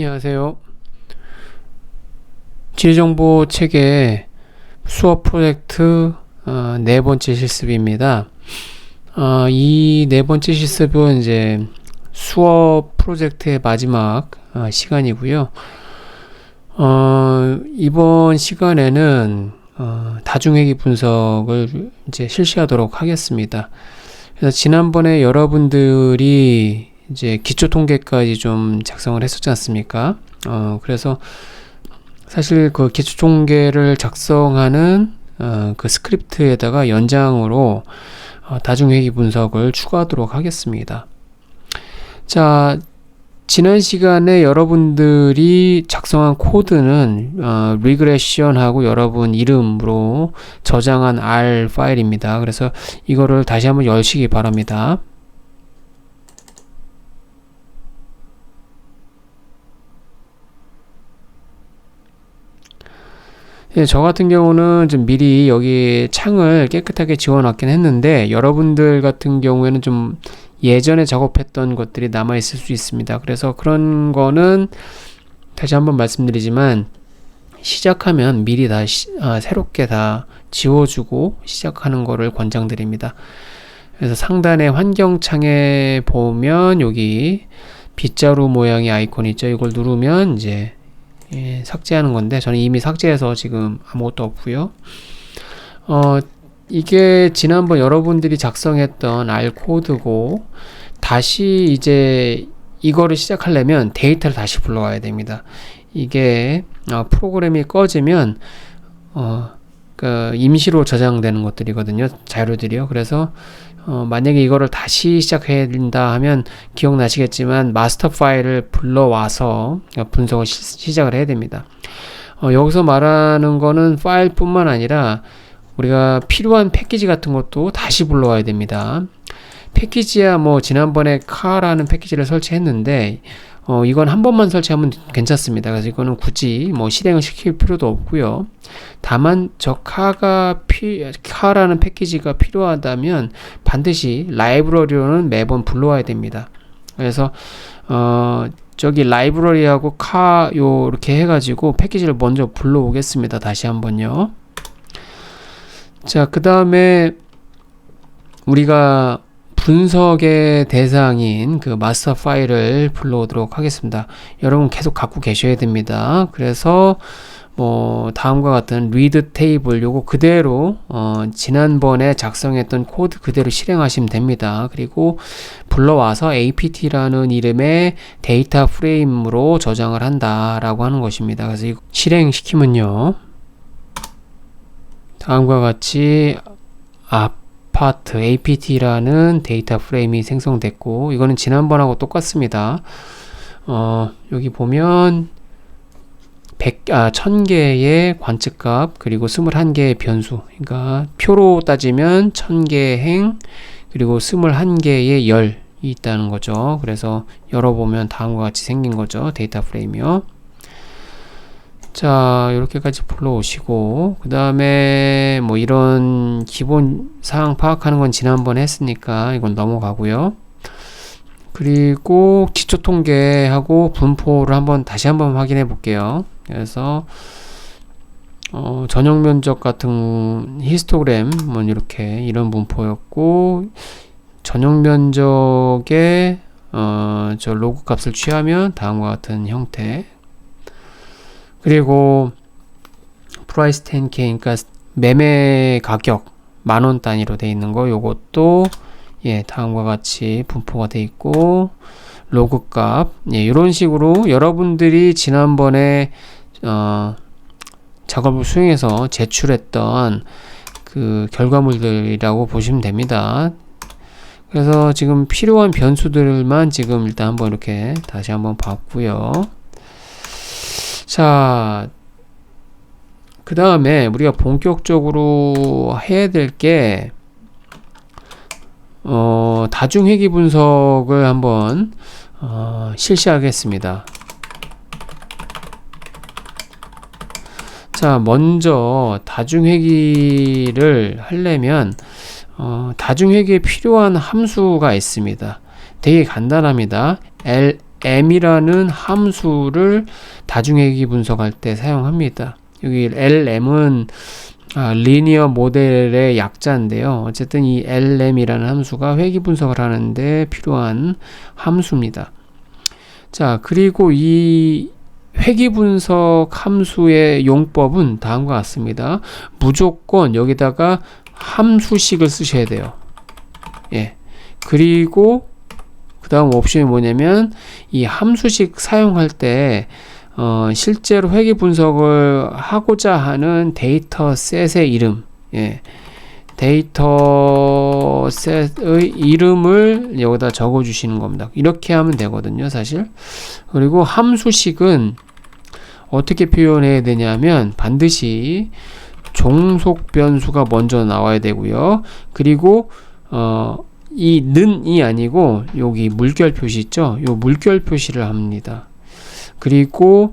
안녕하세요. 지리정보 체계 수업 프로젝트 네 번째 실습입니다. 이 네 번째 실습은 이제 수업 프로젝트의 마지막 시간이고요. 이번 시간에는 다중회귀 분석을 이제 실시하도록 하겠습니다. 그래서 지난번에 여러분들이 이제 기초 통계까지 좀 작성을 했었지 않습니까? 그래서 사실 그 기초 통계를 작성하는 그 스크립트에다가 연장으로 다중회귀 분석을 추가하도록 하겠습니다. 자, 지난 시간에 여러분들이 작성한 코드는 리그레션하고 여러분 이름으로 저장한 R 파일입니다. 그래서 이거를 다시 한번 열시기 바랍니다. 예, 저 같은 경우는 좀 미리 여기 창을 깨끗하게 지워놨긴 했는데 여러분들 같은 경우에는 좀 예전에 작업했던 것들이 남아있을 수 있습니다. 그래서 그런 거는 다시 한번 말씀드리지만 시작하면 미리 다 새롭게 다 지워주고 시작하는 거를 권장드립니다. 그래서 상단의 환경창에 보면 여기 빗자루 모양의 아이콘 있죠. 이걸 누르면 이제 삭제하는 건데 저는 이미 삭제해서 지금 아무것도 없고요. 이게 지난번 여러분들이 작성했던 R 코드고 다시 이제 이거를 시작하려면 데이터를 다시 불러와야 됩니다. 이게 프로그램이 꺼지면 그 임시로 저장되는 것들이거든요. 자료들이요. 그래서 만약에 이거를 다시 시작해야 된다 하면 기억나시겠지만 마스터 파일을 불러와서 분석을 시작을 해야 됩니다. 여기서 말하는 거는 파일 뿐만 아니라 우리가 필요한 패키지 같은 것도 다시 불러와야 됩니다. 패키지야 뭐 지난번에 카라는 패키지를 설치했는데 이건 한 번만 설치하면 괜찮습니다. 그래서 이거는 굳이 뭐 실행을 시킬 필요도 없고요. 다만 저 카라는 패키지가 필요하다면 반드시 라이브러리로는 매번 불러와야 됩니다. 그래서 저기 라이브러리하고 이렇게 해가지고 패키지를 먼저 불러오겠습니다. 다시 한번요. 자, 그 다음에 우리가 분석의 대상인 그 마스터 파일을 불러오도록 하겠습니다. 여러분 계속 갖고 계셔야 됩니다. 그래서 뭐 다음과 같은 read 테이블 요거 그대로 지난번에 작성했던 코드 그대로 실행하시면 됩니다. 그리고 불러와서 apt라는 이름의 데이터 프레임으로 저장을 한다라고 하는 것입니다. 그래서 이거 실행시키면요. 다음과 같이 아파트 apt라는 데이터 프레임이 생성됐고 이거는 지난번하고 똑같습니다. 여기 보면 1000개의 관측값 그리고 21개의 변수, 그러니까 표로 따지면 1000개의 행 그리고 21개의 열이 있다는 거죠. 그래서 열어보면 다음과 같이 생긴 거죠. 데이터 프레임이요. 자, 이렇게까지 불러오시고 그 다음에 뭐 이런 기본 사항 파악하는 건 지난번에 했으니까 이건 넘어가고요. 그리고 기초 통계하고 분포를 다시 한번 확인해 볼게요. 그래서 전용 면적 같은 히스토그램 뭐 이렇게 이런 분포였고 전용 면적에 저 로그 값을 취하면 다음과 같은 형태. 그리고 프라이스 10K, 그러니까 매매 가격 10,000원 단위로 되어 있는 거 요것도 다음과 같이 분포가 되어 있고 로그 값 이런 식으로 여러분들이 지난번에 작업을 수행해서 제출했던 그 결과물들이라고 보시면 됩니다. 그래서 지금 필요한 변수들만 지금 일단 한번 이렇게 다시 한번 봤고요. 자, 그 다음에 우리가 본격적으로 해야 될 게 다중회귀 분석을 한번 실시하겠습니다. 자, 먼저 다중회귀를 하려면 다중회귀에 필요한 함수가 있습니다. 되게 간단합니다. LM이라는 함수를 다중회귀 분석할 때 사용합니다. 여기 LM은 리니어 모델의 약자인데요. 어쨌든 이 LM이라는 함수가 회귀 분석을 하는데 필요한 함수입니다. 자, 그리고 이 회귀 분석 함수의 용법은 다음과 같습니다. 무조건 여기다가 함수식을 쓰셔야 돼요. 예. 그리고 그 다음 옵션이 뭐냐면 이 함수식 사용할 때 실제로 회귀 분석을 하고자 하는 데이터 셋의 이름, 예. 데이터 셋의 이름을 여기다 적어 주시는 겁니다. 이렇게 하면 되거든요, 사실. 그리고 함수식은 어떻게 표현해야 되냐면 반드시 종속 변수가 먼저 나와야 되고요. 그리고 이 는이 아니고 여기 물결 표시 있죠? 요 물결 표시를 합니다. 그리고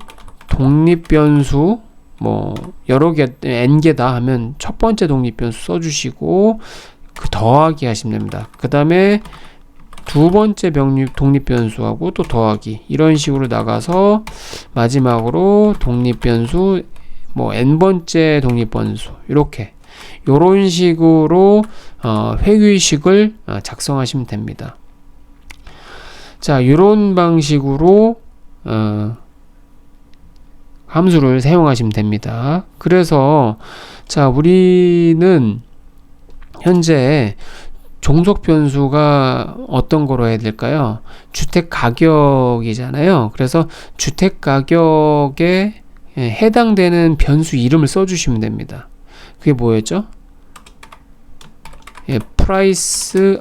독립 변수 뭐 여러 개 n개다 하면 첫 번째 독립 변수 써주시고 그 더하기 하시면 됩니다. 그 다음에 두 번째 독립 변수하고 또 더하기 이런 식으로 나가서 마지막으로 독립 변수 뭐 n번째 독립 변수 이렇게 요런 식으로 회귀식을 작성하시면 됩니다. 자, 요런 방식으로 함수를 사용하시면 됩니다. 그래서 자, 우리는 현재 종속 변수가 어떤 거로 해야 될까요? 주택 가격이잖아요. 그래서 주택 가격에 해당되는 변수 이름을 써주시면 됩니다. 그게 뭐였죠? 예, 프라이스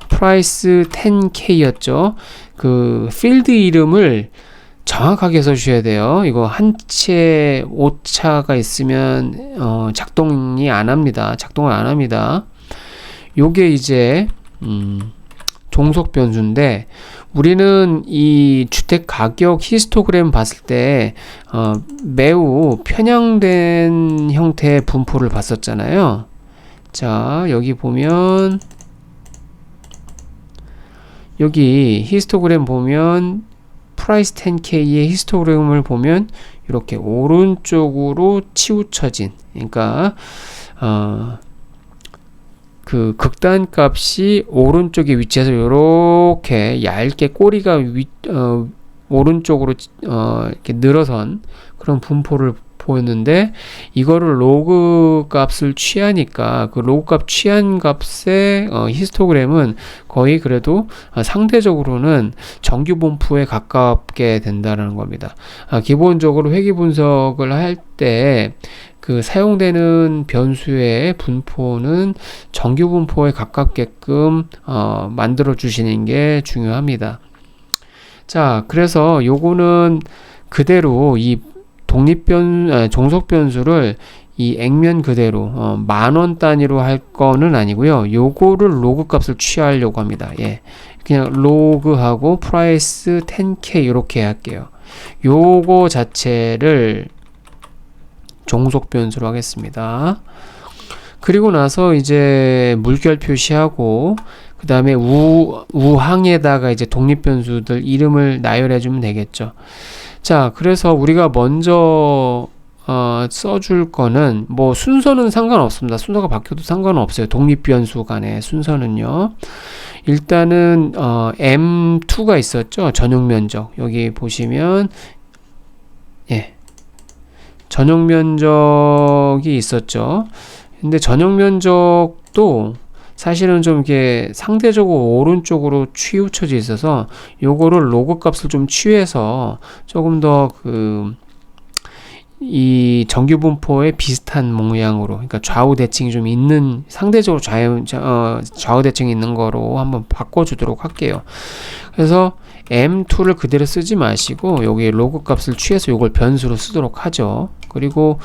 10K였죠. 그 필드 이름을 정확하게 써주셔야 돼요. 이거 한채 오차가 있으면 작동을 안 합니다. 요게 이제 종속 변수인데 우리는 이 주택 가격 히스토그램 봤을 때 매우 편향된 형태의 분포를 봤었잖아요. 자, 여기 보면 여기 히스토그램 보면 프라이스 10K의 히스토그램을 보면 이렇게 오른쪽으로 치우쳐진, 그러니까 그 극단값이 오른쪽에 위치해서 이렇게 얇게 꼬리가 오른쪽으로 이렇게 늘어선 그런 분포를 보였는데 이거를 로그 값을 취하니까 그 로그 값 취한 값의 히스토그램은 거의 그래도 상대적으로는 정규 분포에 가깝게 된다는 겁니다. 기본적으로 회귀 분석을 할 때 그 사용되는 변수의 분포는 정규 분포에 가깝게끔 만들어 주시는 게 중요합니다. 자, 그래서 요거는 그대로 이 종속 변수를 이 액면 그대로 만원 단위로 할 거는 아니고요. 요거를 로그 값을 취하려고 합니다. 예. 그냥 로그하고 프라이스 10K 이렇게 할게요. 요거 자체를 종속 변수로 하겠습니다. 그리고 나서 이제 물결 표시하고 그 다음에 우항에다가 이제 독립 변수들 이름을 나열해 주면 되겠죠. 자, 그래서 우리가 먼저 써줄 거는 뭐 순서는 상관없습니다. 순서가 바뀌어도 상관없어요. 독립 변수 간의 순서는요. 일단은 M2가 있었죠. 전용 면적. 여기 보시면 예. 전용 면적이 있었죠. 근데 전용 면적도 사실은 좀 이렇게 상대적으로 오른쪽으로 치우쳐져 있어서 요거를 로그 값을 좀 취해서 조금 더 이 정규 분포에 비슷한 모양으로, 그러니까 좌우 대칭이 좀 있는, 상대적으로 좌우 대칭이 있는 거로 한번 바꿔주도록 할게요. 그래서 M2를 그대로 쓰지 마시고 여기 로그 값을 취해서 요걸 변수로 쓰도록 하죠. 그리고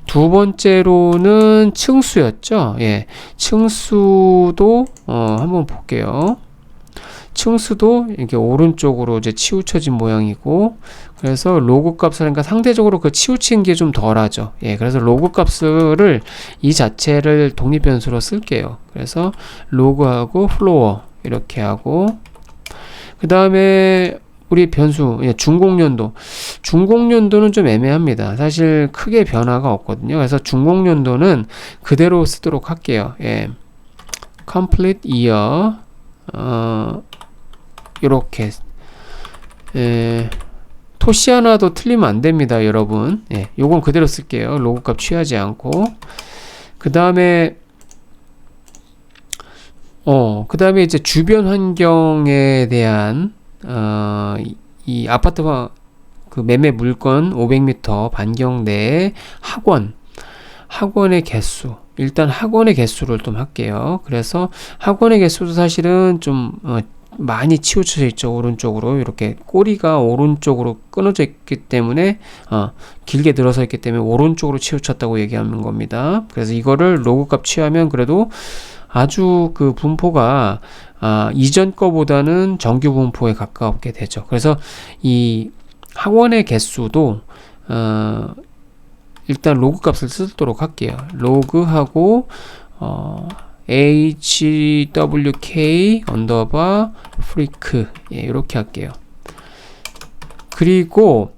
두 번째로는 층수였죠. 예, 층수도 한번 볼게요. 층수도 이렇게 오른쪽으로 이제 치우쳐진 모양이고, 그래서 로그 값을 하니까 상대적으로 그 치우친 게 좀 덜하죠. 예, 그래서 로그 값을 이 자체를 독립 변수로 쓸게요. 그래서 로그하고 플로어 이렇게 하고, 그 다음에 우리 변수, 중공연도는 좀 애매합니다. 사실 크게 변화가 없거든요. 그래서 중공연도는 그대로 쓰도록 할게요. 예. complete year, 요렇게. 예. 토시 하나도 틀리면 안 됩니다, 여러분. 예. 요건 그대로 쓸게요. 로그 값 취하지 않고. 그 다음에 이제 주변 환경에 대한 이 아파트 그 매매 물건 500m 반경 내에 학원의 개수, 일단 학원의 개수를 좀 할게요. 그래서 학원의 개수도 사실은 좀 많이 치우쳐져 있죠. 오른쪽으로 이렇게 꼬리가 오른쪽으로 끊어져 있기 때문에 길게 늘어서 있기 때문에 오른쪽으로 치우쳤다고 얘기하는 겁니다. 그래서 이거를 로그 값 취하면 그래도 아주 그 분포가 이전 거보다는 정규 분포에 가깝게 되죠. 그래서 이 학원의 개수도 일단 로그 값을 쓰도록 할게요. 로그하고 hwk 언더바 freak, 예, 이렇게 할게요. 그리고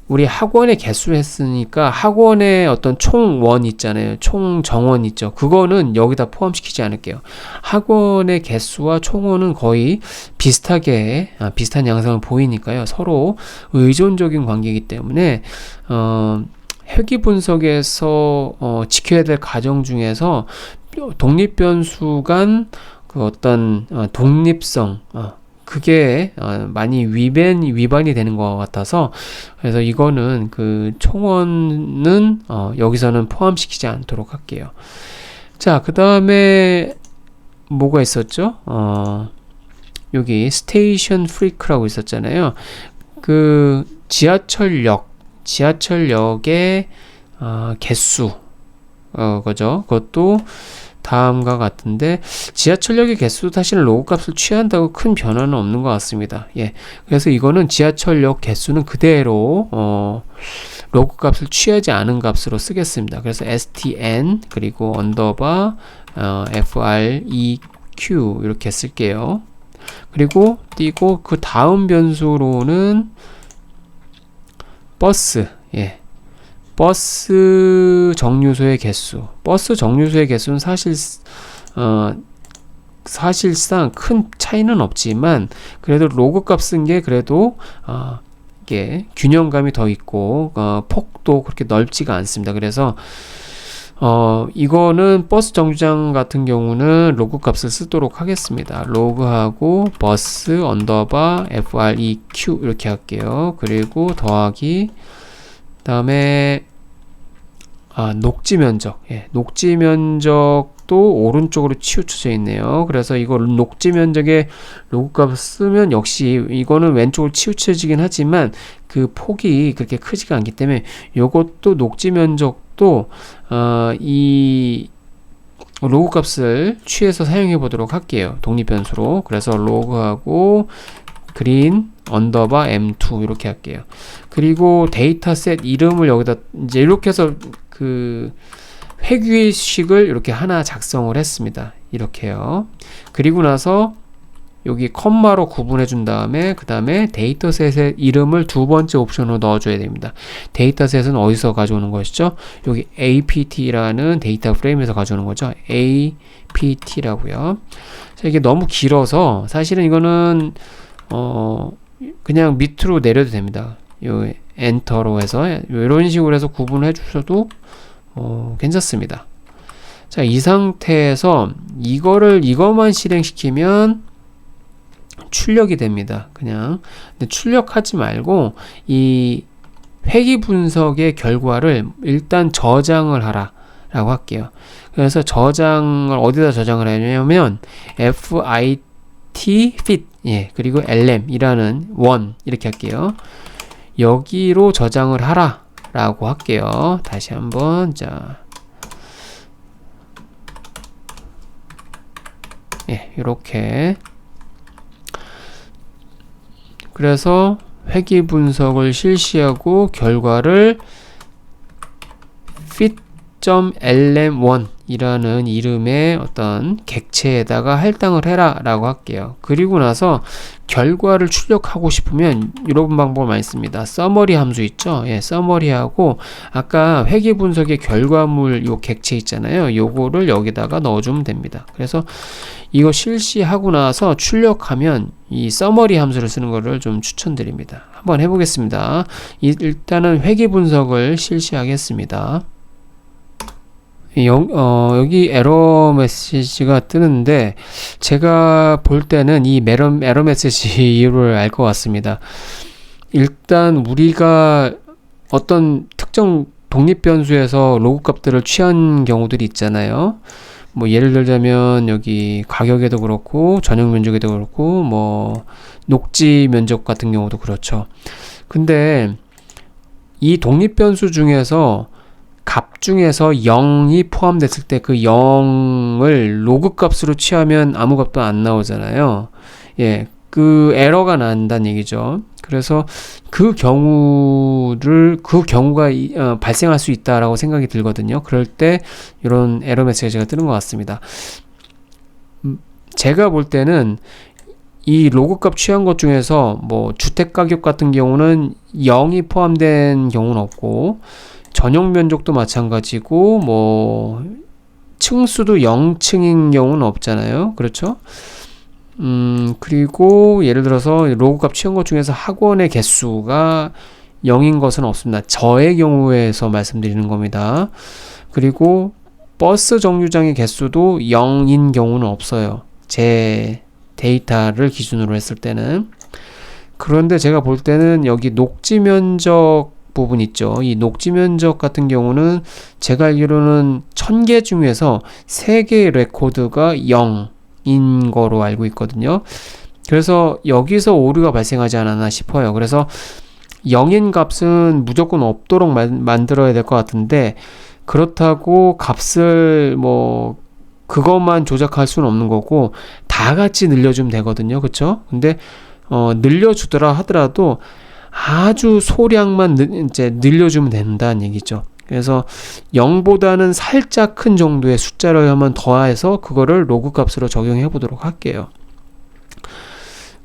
우리 학원의 개수 했으니까 학원의 어떤 총원 있잖아요. 총 정원 있죠. 그거는 여기다 포함시키지 않을게요. 학원의 개수와 총원은 거의 비슷하게 비슷한 양상을 보이니까요. 서로 의존적인 관계이기 때문에 회귀 분석에서 지켜야 될 과정 중에서 독립변수 간 그 어떤 독립성, 그게 많이 위반이 되는 것 같아서, 그래서 이거는 그 총원은 여기서는 포함시키지 않도록 할게요. 자, 그 다음에 뭐가 있었죠? 여기 스테이션 프리크라고 있었잖아요. 그 지하철역의 개수, 그죠? 그것도 다음과 같은데, 지하철역의 개수도 사실 로그 값을 취한다고 큰 변화는 없는 것 같습니다. 예. 그래서 이거는 지하철역 개수는 그대로, 로그 값을 취하지 않은 값으로 쓰겠습니다. 그래서 stn, 그리고 언더바, freq, 이렇게 쓸게요. 그리고 띄고, 그 다음 변수로는 버스, 예. 버스 정류소의 개수. 버스 정류소의 개수는 사실상 큰 차이는 없지만, 그래도 로그 값 쓴 게 그래도, 이게 균형감이 더 있고, 폭도 그렇게 넓지가 않습니다. 그래서, 이거는 버스 정류장 같은 경우는 로그 값을 쓰도록 하겠습니다. 로그하고 버스 언더바 freq 이렇게 할게요. 그리고 더하기, 다음에 녹지 면적, 예, 녹지 면적도 오른쪽으로 치우쳐져 있네요. 그래서 이거 녹지 면적에 로그 값을 쓰면 역시 이거는 왼쪽으로 치우쳐지긴 하지만 그 폭이 그렇게 크지가 않기 때문에 요것도 녹지 면적도 이 로그 값을 취해서 사용해 보도록 할게요. 독립 변수로. 그래서 로그하고 그린 언더바 m2 이렇게 할게요. 그리고 데이터셋 이름을 여기다 이제 이렇게 해서 그 회귀식을 이렇게 하나 작성을 했습니다. 이렇게요. 그리고 나서 여기 컴마로 구분해 준 다음에 그 다음에 데이터셋의 이름을 두 번째 옵션으로 넣어줘야 됩니다. 데이터셋은 어디서 가져오는 것이죠? 여기 apt라는 데이터 프레임에서 가져오는 거죠. apt라고요. 자, 이게 너무 길어서 사실은 이거는 그냥 밑으로 내려도 됩니다. 요 엔터로 해서 이런 식으로 해서 구분해 주셔도 괜찮습니다. 자, 이 상태에서 이거만 실행시키면 출력이 됩니다. 그냥. 근데 출력하지 말고 이 회귀 분석의 결과를 일단 저장을 하라 라고 할게요. 그래서 저장을 어디다 저장을 하냐면 fit fit, 그리고 lm이라는 원 이렇게 할게요. 여기로 저장을 하라 라고 할게요. 다시 한번, 자, 이렇게. 그래서 회귀 분석을 실시하고 결과를 fit get.lm1 이라는 이름의 어떤 객체에다가 할당을 해라 라고 할게요. 그리고 나서 결과를 출력하고 싶으면 이런 방법을 많이 씁니다. 서머리 함수 있죠? 예, 서머리하고 아까 회계 분석의 결과물 요 객체 있잖아요. 요거를 여기다가 넣어주면 됩니다. 그래서 이거 실시하고 나서 출력하면 이 서머리 함수를 쓰는 거를 좀 추천드립니다. 한번 해보겠습니다. 일단은 회계 분석을 실시하겠습니다. 여기 에러 메시지가 뜨는데 제가 볼 때는 이 에러 메시지 이유를 알 것 같습니다. 일단 우리가 어떤 특정 독립 변수에서 로그 값들을 취한 경우들이 있잖아요. 뭐 예를 들자면 여기 가격에도 그렇고 전용 면적에도 그렇고 뭐 녹지 면적 같은 경우도 그렇죠. 근데 이 독립 변수 중에서 값 중에서 0이 포함됐을 때 그 0을 로그 값으로 취하면 아무 값도 안 나오잖아요. 예, 그 에러가 난다는 얘기죠. 그래서 그 경우가 발생할 수 있다라고 생각이 들거든요. 그럴 때 이런 에러 메시지가 뜨는 것 같습니다. 제가 볼 때는 이 로그 값 취한 것 중에서 뭐 주택 가격 같은 경우는 0이 포함된 경우는 없고 전용 면적도 마찬가지고 뭐 층수도 0층인 경우는 없잖아요. 그렇죠? 그리고 예를 들어서 로그 값 취한 것 중에서 학원의 개수가 0인 것은 없습니다. 저의 경우에서 말씀드리는 겁니다. 그리고 버스 정류장의 개수도 0인 경우는 없어요. 제 데이터를 기준으로 했을 때는. 그런데 제가 볼 때는 여기 녹지 면적 부분 있죠. 이 녹지 면적 같은 경우는 제가 알기로는 1000개 중에서 3개의 레코드가 0인 거로 알고 있거든요. 그래서 여기서 오류가 발생하지 않았나 싶어요. 그래서 0인 값은 무조건 없도록 만들어야 될 것 같은데 그렇다고 값을 뭐 그것만 조작할 수는 없는 거고 다 같이 늘려주면 되거든요. 그쵸? 근데 늘려주더라 하더라도 아주 소량만 이제 늘려주면 된다는 얘기죠. 그래서 0보다는 살짝 큰 정도의 숫자를 한번 더해서 그거를 로그 값으로 적용해 보도록 할게요.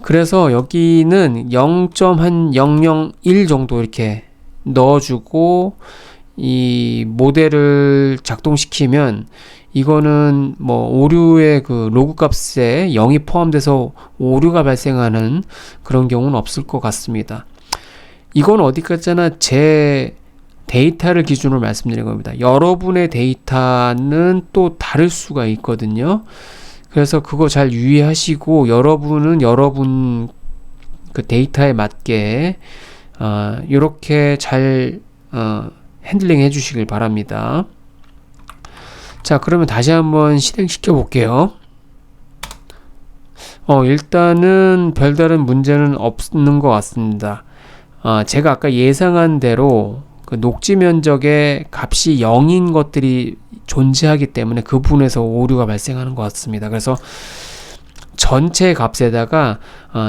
그래서 여기는 0.001 정도 이렇게 넣어주고 이 모델을 작동시키면 이거는 뭐 오류의 그 로그 값에 0이 포함돼서 오류가 발생하는 그런 경우는 없을 것 같습니다. 이건 어디까지나 제 데이터를 기준으로 말씀드린 겁니다. 여러분의 데이터는 또 다를 수가 있거든요. 그래서 그거 잘 유의하시고 여러분은 여러분 그 데이터에 맞게 이렇게 잘 핸들링 해주시길 바랍니다. 자, 그러면 다시 한번 실행시켜 볼게요. 일단은 별다른 문제는 없는 것 같습니다. 제가 아까 예상한 대로 그 녹지 면적의 값이 0인 것들이 존재하기 때문에 그 부분에서 오류가 발생하는 것 같습니다. 그래서 전체 값에다가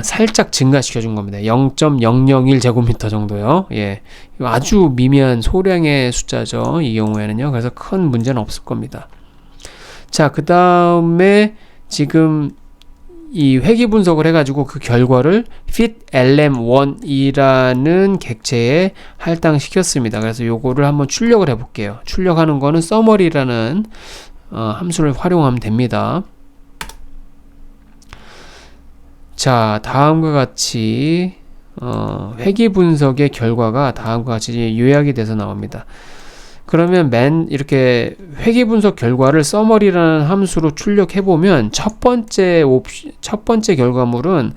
살짝 증가시켜 준 겁니다. 0.001제곱미터 정도요. 예, 아주 미미한 소량의 숫자죠. 이 경우에는요. 그래서 큰 문제는 없을 겁니다. 자, 그 다음에 지금 이 회귀 분석을 해가지고 그 결과를 fitlm1이라는 객체에 할당시켰습니다. 그래서 요거를 한번 출력을 해볼게요. 출력하는 거는 summary라는 함수를 활용하면 됩니다. 자, 다음과 같이 회귀 분석의 결과가 다음과 같이 요약이 돼서 나옵니다. 그러면 이렇게 회귀 분석 결과를 summary라는 함수로 출력해 보면 첫 번째 결과물은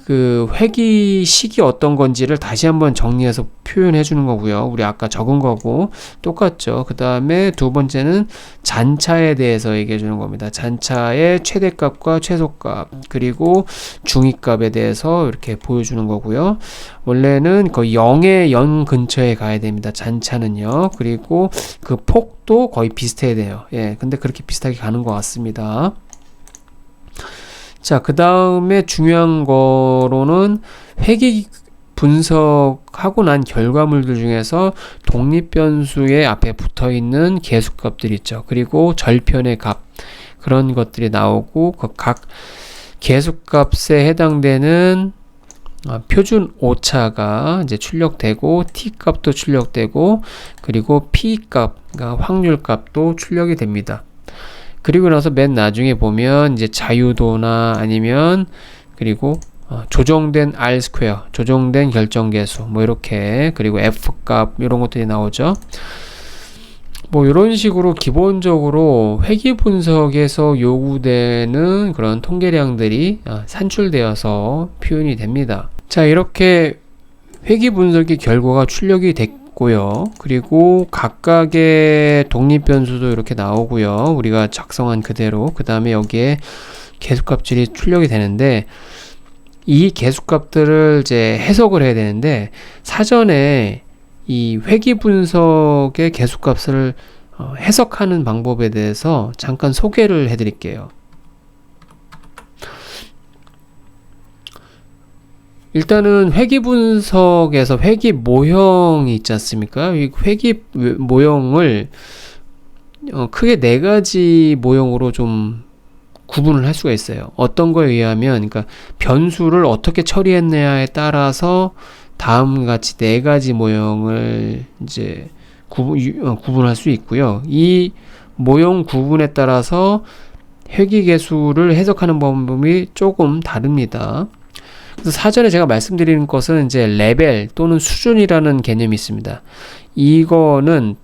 그 회귀식이 어떤 건지를 다시 한번 정리해서 표현해 주는 거고요. 우리 아까 적은 거고 똑같죠. 그 다음에 두 번째는 잔차에 대해서 얘기해 주는 겁니다. 잔차의 최대값과 최소값 그리고 중위값에 대해서 이렇게 보여주는 거고요. 원래는 거의 0의 0 근처에 가야 됩니다. 잔차는요. 그리고 그 폭도 거의 비슷해야 돼요. 예, 근데 그렇게 비슷하게 가는 것 같습니다. 자, 그 다음에 중요한 거로는 회귀 분석하고 난 결과물들 중에서 독립변수의 앞에 붙어있는 계수값들 있죠. 그리고 절편의 값, 그런 것들이 나오고 그 각 계수값에 해당되는 표준 오차가 이제 출력되고 t값도 출력되고 그리고 p값, 그러니까 확률값도 출력이 됩니다. 그리고 나서 맨 나중에 보면 이제 자유도나 아니면 그리고 조정된 R 스퀘어, 조정된 결정계수, 뭐 이렇게, 그리고 F 값 이런 것들이 나오죠. 뭐 이런 식으로 기본적으로 회귀 분석에서 요구되는 그런 통계량들이 산출되어서 표현이 됩니다. 자, 이렇게 회귀 분석의 결과가 출력이 됐고요. 그리고 각각의 독립 변수도 이렇게 나오고요. 우리가 작성한 그대로. 그 다음에 여기에 계수값들이 출력이 되는데, 이 계수값들을 이제 해석을 해야 되는데, 사전에 이 회귀 분석의 계수값을 해석하는 방법에 대해서 잠깐 소개를 해 드릴게요. 일단은 회귀 분석에서 회귀 모형이 있지 않습니까? 이 회귀 모형을 크게 네 가지 모형으로 좀 구분을 할 수가 있어요. 어떤 거에 의하면, 그러니까 변수를 어떻게 처리했느냐에 따라서 다음과 같이 네 가지 모형을 이제 구분할 수 있고요. 이 모형 구분에 따라서 회귀계수를 해석하는 방법이 조금 다릅니다. 그래서 사전에 제가 말씀드리는 것은 이제 레벨 또는 수준이라는 개념이 있습니다. 이거는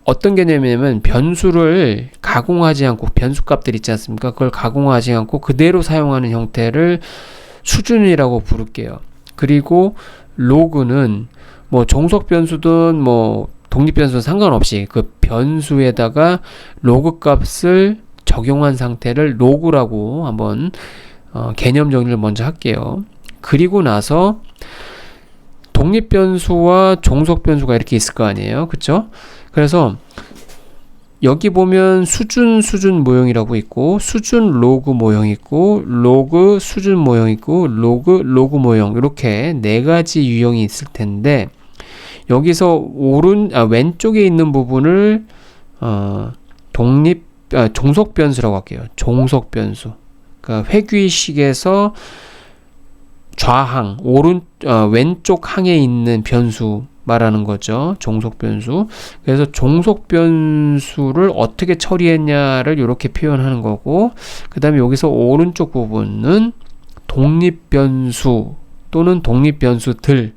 어떤 개념이냐면 변수를 가공하지 않고, 변수값들 있지 않습니까? 그걸 가공하지 않고 그대로 사용하는 형태를 수준이라고 부를게요. 그리고 로그는 뭐 종속 변수든 뭐 독립 변수든 상관없이 그 변수에다가 로그 값을 적용한 상태를 로그라고 한번 개념 정리를 먼저 할게요. 그리고 나서 독립 변수와 종속 변수가 이렇게 있을 거 아니에요. 그쵸? 그래서 여기 보면 수준 모형이라고 있고, 수준 로그 모형 있고, 로그 수준 모형 있고, 로그 모형, 이렇게 네 가지 유형이 있을 텐데, 여기서 왼쪽에 있는 부분을 종속 변수라고 할게요. 종속 변수. 그러니까 회귀식에서 좌항, 왼쪽 항에 있는 변수 말하는 거죠. 종속 변수. 그래서 종속 변수를 어떻게 처리했냐를 이렇게 표현하는 거고, 그 다음에 여기서 오른쪽 부분은 독립 변수 또는 독립 변수들의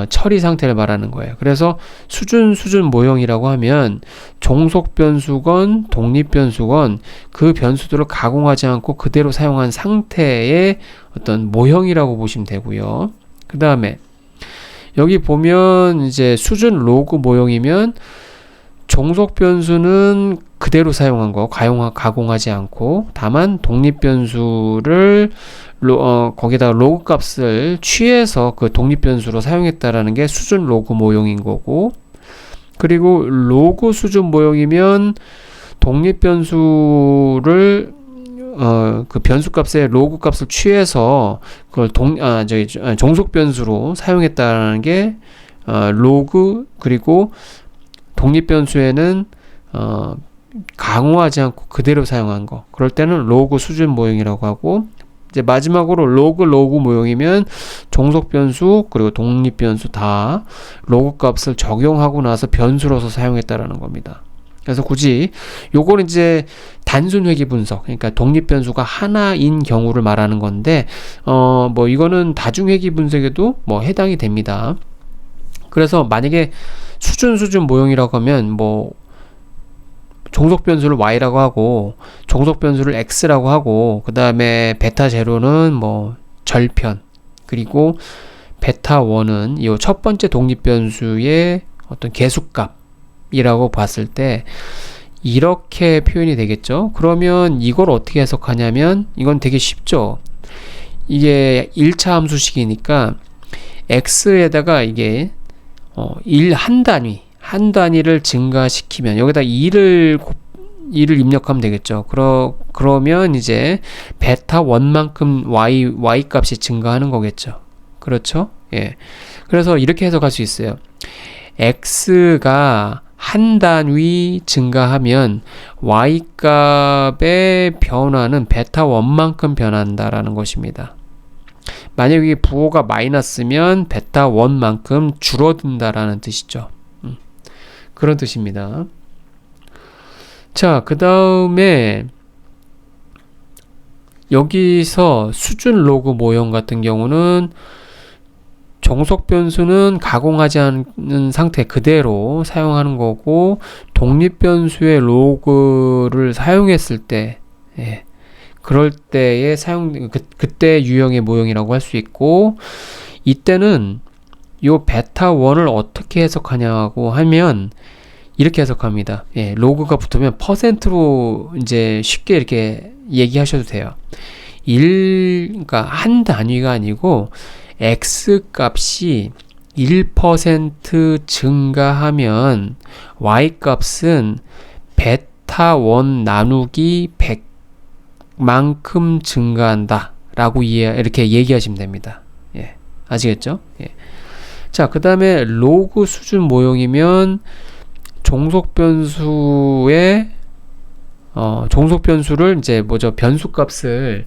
처리 상태를 말하는 거예요. 그래서 수준 모형이라고 하면 종속 변수건 독립 변수건 그 변수들을 가공하지 않고 그대로 사용한 상태의 어떤 모형이라고 보시면 되고요. 그 다음에 여기 보면 이제 수준 로그 모형이면 종속 변수는 그대로 사용한 거, 가공하지 않고, 다만 독립 변수를 거기다가 로그 값을 취해서 그 독립 변수로 사용했다라는 게 수준 로그 모형인 거고, 그리고 로그 수준 모형이면 독립 변수를 그 변수 값의 로그 값을 취해서 그걸 종속 변수로 사용했다는 게 로그, 그리고 독립 변수에는 강화하지 않고 그대로 사용한 거, 그럴 때는 로그 수준 모형이라고 하고, 이제 마지막으로 로그 모형이면 종속 변수 그리고 독립 변수 다 로그 값을 적용하고 나서 변수로서 사용했다라는 겁니다. 그래서 굳이 요거는 이제 단순 회귀 분석, 그러니까 독립 변수가 하나인 경우를 말하는 건데, 뭐 이거는 다중 회귀 분석에도 뭐 해당이 됩니다. 그래서 만약에 수준 모형이라고 하면 뭐 종속 변수를 y라고 하고 종속 변수를 x라고 하고, 그 다음에 베타 제로는 뭐 절편, 그리고 베타 1은 이 첫 번째 독립 변수의 어떤 계수값이라고 봤을 때 이렇게 표현이 되겠죠. 그러면 이걸 어떻게 해석하냐면 이건 되게 쉽죠. 이게 1차 함수식이니까 x에다가 이게 한 단위를 증가시키면, 여기다 2를 2를 입력하면 되겠죠. 그러면 이제 베타 1만큼 y 값이 증가하는 거겠죠. 그렇죠? 예. 그래서 이렇게 해석할 수 있어요. x가 한 단위 증가하면 y 값의 변화는 베타 1만큼 변한다라는 것입니다. 만약에 부호가 마이너스면 베타 1만큼 줄어든다라는 뜻이죠. 그런 뜻입니다. 자, 그 다음에 여기서 수준 로그 모형 같은 경우는 종속 변수는 가공하지 않은 상태 그대로 사용하는 거고, 독립 변수의 로그를 사용했을 때, 예, 그럴 때에 그때 유형의 모형이라고 할 수 있고, 이때는 요 베타 1을 어떻게 해석하냐고 하면 이렇게 해석합니다. 예, 로그가 붙으면 퍼센트로 이제 쉽게 이렇게 얘기하셔도 돼요. 그러니까 한 단위가 아니고 x 값이 1% 증가하면 y 값은 베타 1 나누기 100만큼 증가한다 라고 이렇게 얘기하시면 됩니다. 예, 아시겠죠? 예. 자, 그 다음에 로그 수준 모형이면 종속 변수의 종속 변수를 이제 변수 값을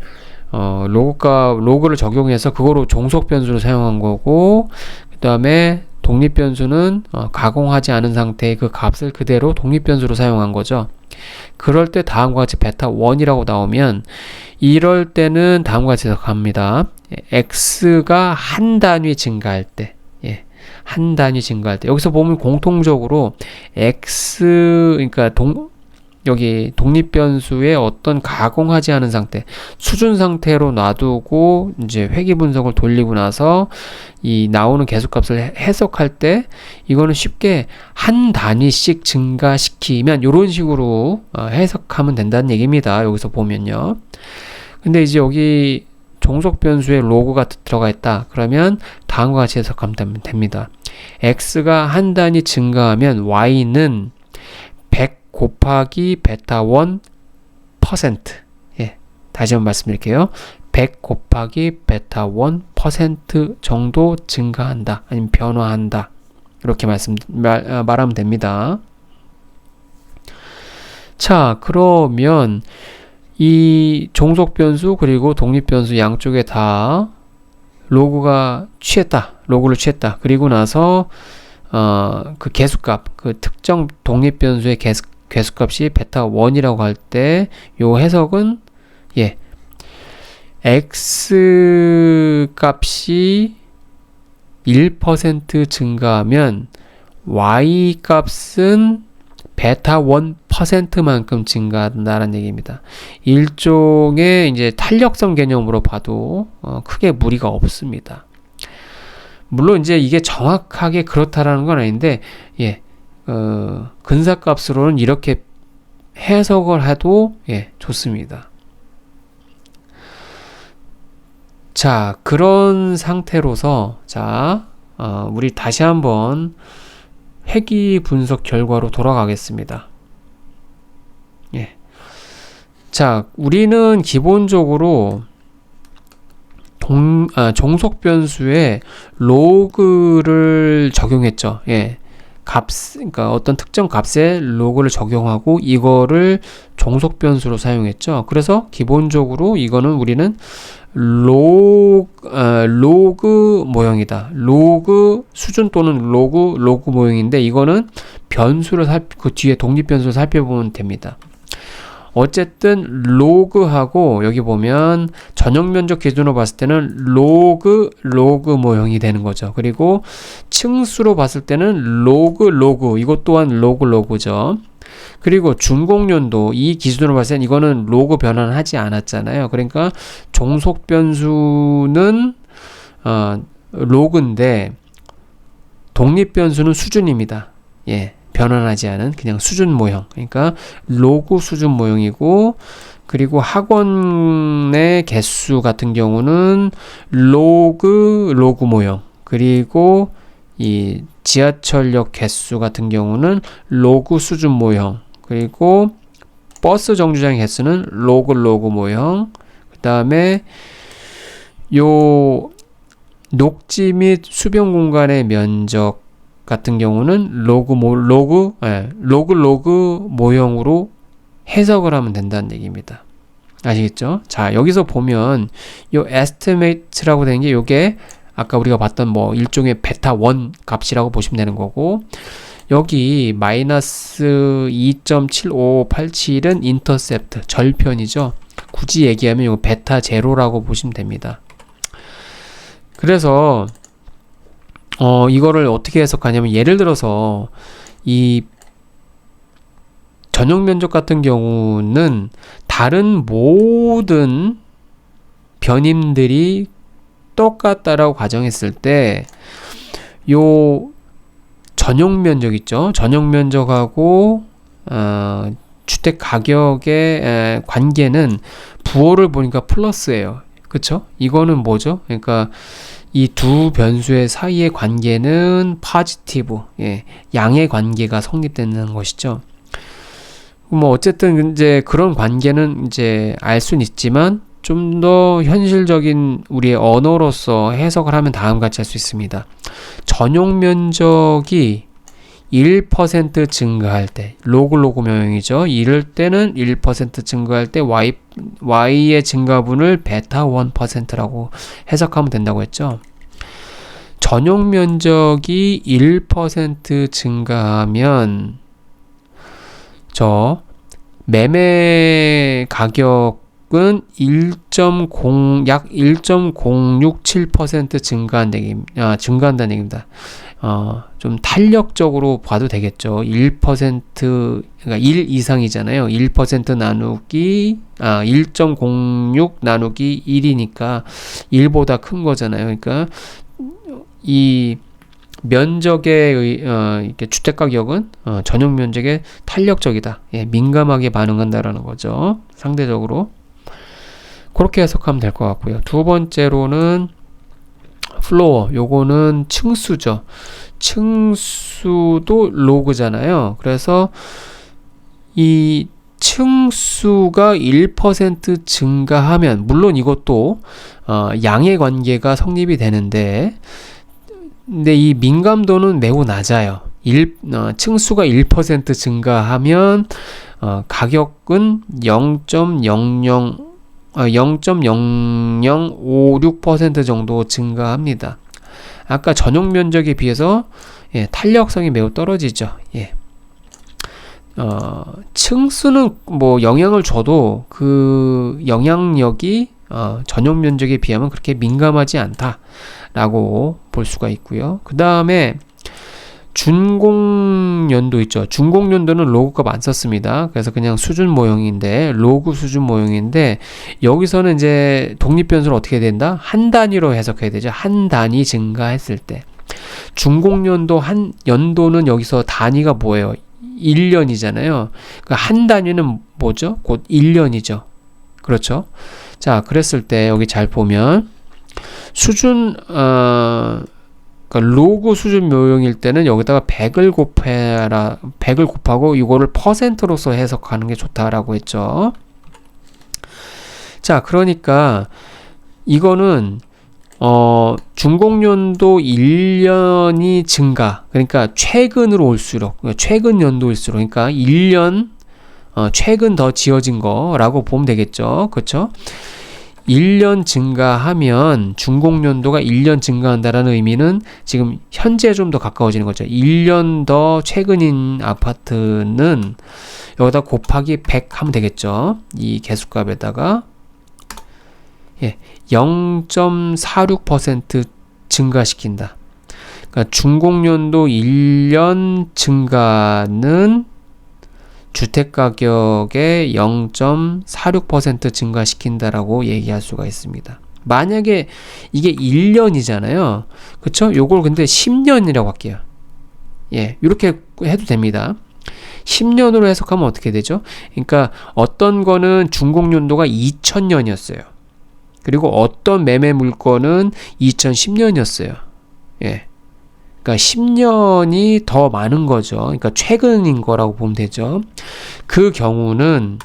로그를 적용해서 그거로 종속 변수를 사용한 거고, 그 다음에 독립 변수는 가공하지 않은 상태의 그 값을 그대로 독립 변수로 사용한 거죠. 그럴 때 다음과 같이 베타 1이라고 나오면, 이럴 때는 다음과 같이 해석합니다. x가 한 단위 증가할 때, 예, 한 단위 증가할 때, 여기서 보면 공통적으로 그러니까 여기 독립 변수의 어떤 가공하지 않은 상태, 수준 상태로 놔두고 이제 회귀 분석을 돌리고 나서 이 나오는 개수값을 해석할 때, 이거는 쉽게 한 단위씩 증가시키면 이런 식으로 해석하면 된다는 얘기입니다. 여기서 보면요. 근데 이제 여기 종속 변수에 로그가 들어가 있다. 그러면 다음과 같이 해석하면 됩니다. x가 한 단위 증가하면 y는 100 곱하기 베타 1%. 예, 다시 한번 말씀드릴게요. 100 곱하기 베타 1% 정도 증가한다. 아니면 변화한다. 이렇게 말하면 됩니다. 자, 그러면 이 종속 변수 그리고 독립 변수 양쪽에 다 로그를 취했다. 그리고 나서 그 개수값, 그 특정 독립 변수의 개수값이 베타 1이라고 할 때 요 해석은, 예, x 값이 1% 증가하면 y 값은 베타 1%만큼 증가한다는 얘기입니다. 일종의 이제 탄력성 개념으로 봐도 크게 무리가 없습니다. 물론 이제 이게 정확하게 그렇다라는 건 아닌데, 예, 근사값으로는 이렇게 해석을 해도, 예, 좋습니다. 자, 그런 상태로서, 자, 우리 다시 한번 회귀 분석 결과로 돌아가겠습니다. 예. 자, 우리는 기본적으로 종속 변수에 로그를 적용했죠. 예. 그러니까 어떤 특정 값에 로그를 적용하고 이거를 종속 변수로 사용했죠. 그래서 기본적으로 이거는 우리는 로그 모형이다. 로그 수준 또는 로그 모형인데, 이거는 그 뒤에 독립 변수를 살펴보면 됩니다. 어쨌든 로그하고 여기 보면 전형 면적 기준으로 봤을 때는 로그 모형이 되는 거죠. 그리고 층수로 봤을 때는 로그 이것 또한 로그죠. 그리고 준공연도 이 기준으로 봤을 땐 이거는 로그 변환을 하지 않았잖아요. 그러니까 종속 변수는 로그인데 독립 변수는 수준입니다. 예. 변환하지 않은 그냥 수준 모형. 그러니까 로그 수준 모형이고, 그리고 학원의 개수 같은 경우는 로그 모형. 그리고 이 지하철역 개수 같은 경우는 로그 수준 모형. 그리고 버스 정류장 개수는 로그 모형. 그 다음에 요 녹지 및 수변 공간의 면적 같은 경우는 로그 모형으로 해석을 하면 된다는 얘기입니다. 아시겠죠? 자, 여기서 보면 요 estimate라고 되는 게 요게 아까 우리가 봤던 뭐 일종의 베타 1 값이라고 보시면 되는 거고, 여기 마이너스 2.7587은 인터셉트 절편이죠. 굳이 얘기하면 이거 베타 제로라고 보시면 됩니다. 그래서 이거를 어떻게 해석하냐면, 예를 들어서 이 전용 면적 같은 경우는 다른 모든 변임들이 똑같다라고 가정했을 때 요 전용 면적 있죠. 전용 면적하고 주택 가격의 관계는 부호를 보니까 플러스예요. 그쵸? 이거는 뭐죠? 그러니까 이 두 변수의 사이의 관계는 포지티브, 양의 관계가 성립되는 것이죠. 뭐 어쨌든 이제 그런 관계는 이제 알 수는 있지만 좀 더 현실적인 우리의 언어로서 해석을 하면 다음과 같이 할 수 있습니다. 전용 면적이 1% 증가할 때, 로그 모형이죠. 이럴 때는 1% 증가할 때 y의 증가분을 베타 1%라고 해석하면 된다고 했죠. 전용 면적이 1% 증가하면 매매 가격은 약 1.067% 증가한다는 얘기입니다. 좀 탄력적으로 봐도 되겠죠. 1%, 그러니까 1 이상이잖아요. 1% 나누기, 1.06 나누기 1이니까 1보다 큰 거잖아요. 그러니까 이 면적의 이렇게 주택 가격은 전용 면적에 탄력적이다. 민감하게 반응한다라는 거죠. 상대적으로. 그렇게 해석하면 될 것 같고요. 두 번째로는 플로어, 요거는 층수죠. 층수도 로그잖아요. 그래서 이 층수가 1% 증가하면, 물론 이것도 양의 관계가 성립이 되는데, 근데 이 민감도는 매우 낮아요. 층수가 1% 증가하면 가격은 0.0056% 정도 증가합니다. 아까 전용 면적에 비해서 탄력성이 매우 떨어지죠. 층수는 뭐 영향을 줘도 그 영향력이 전용 면적에 비하면 그렇게 민감하지 않다라고 볼 수가 있고요. 그 다음에 준공연도 있죠. 준공연도는 로그 값 안 썼습니다. 그래서 그냥 수준 모형인데, 로그 수준 모형인데, 여기서는 이제 독립변수를 어떻게 해야 된다? 한 단위로 해석해야 되죠. 한 단위 증가했을 때. 준공연도 연도는 여기서 단위가 뭐예요? 1년이잖아요. 그러니까 한 단위는 뭐죠? 곧 1년이죠. 그렇죠? 자, 그랬을 때 여기 잘 보면 수준 그러니까 로그 수준 모형일 때는 여기다가 100을 곱하고 이거를 퍼센트로서 해석하는 게 좋다라고 했죠. 자, 그러니까 이거는 준공연도 1년이 증가, 그러니까 최근 연도일수록, 그러니까 1년 최근 더 지어진 거라고 보면 되겠죠. 그렇죠? 1년 증가하면 준공연도가 1년 증가한다라는 의미는 지금 현재에 좀 더 가까워지는 거죠. 1년 더 최근인 아파트는 여기다 곱하기 100 하면 되겠죠. 이 개수값에다가 0.46% 증가시킨다. 그러니까 준공연도 1년 증가는 주택가격의 0.46% 증가시킨다라고 얘기할 수가 있습니다. 만약에 이게 1년이잖아요. 그쵸? 요걸 근데 10년이라고 할게요. 이렇게 해도 됩니다. 10년으로 해석하면 어떻게 되죠? 그러니까 어떤 거는 준공연도가 2000년이었어요. 그리고 어떤 매매 물건은 2010년이었어요. 그러니까 10년이 더 많은 거죠. 그러니까 최근인 거라고 보면 되죠. 그 경우는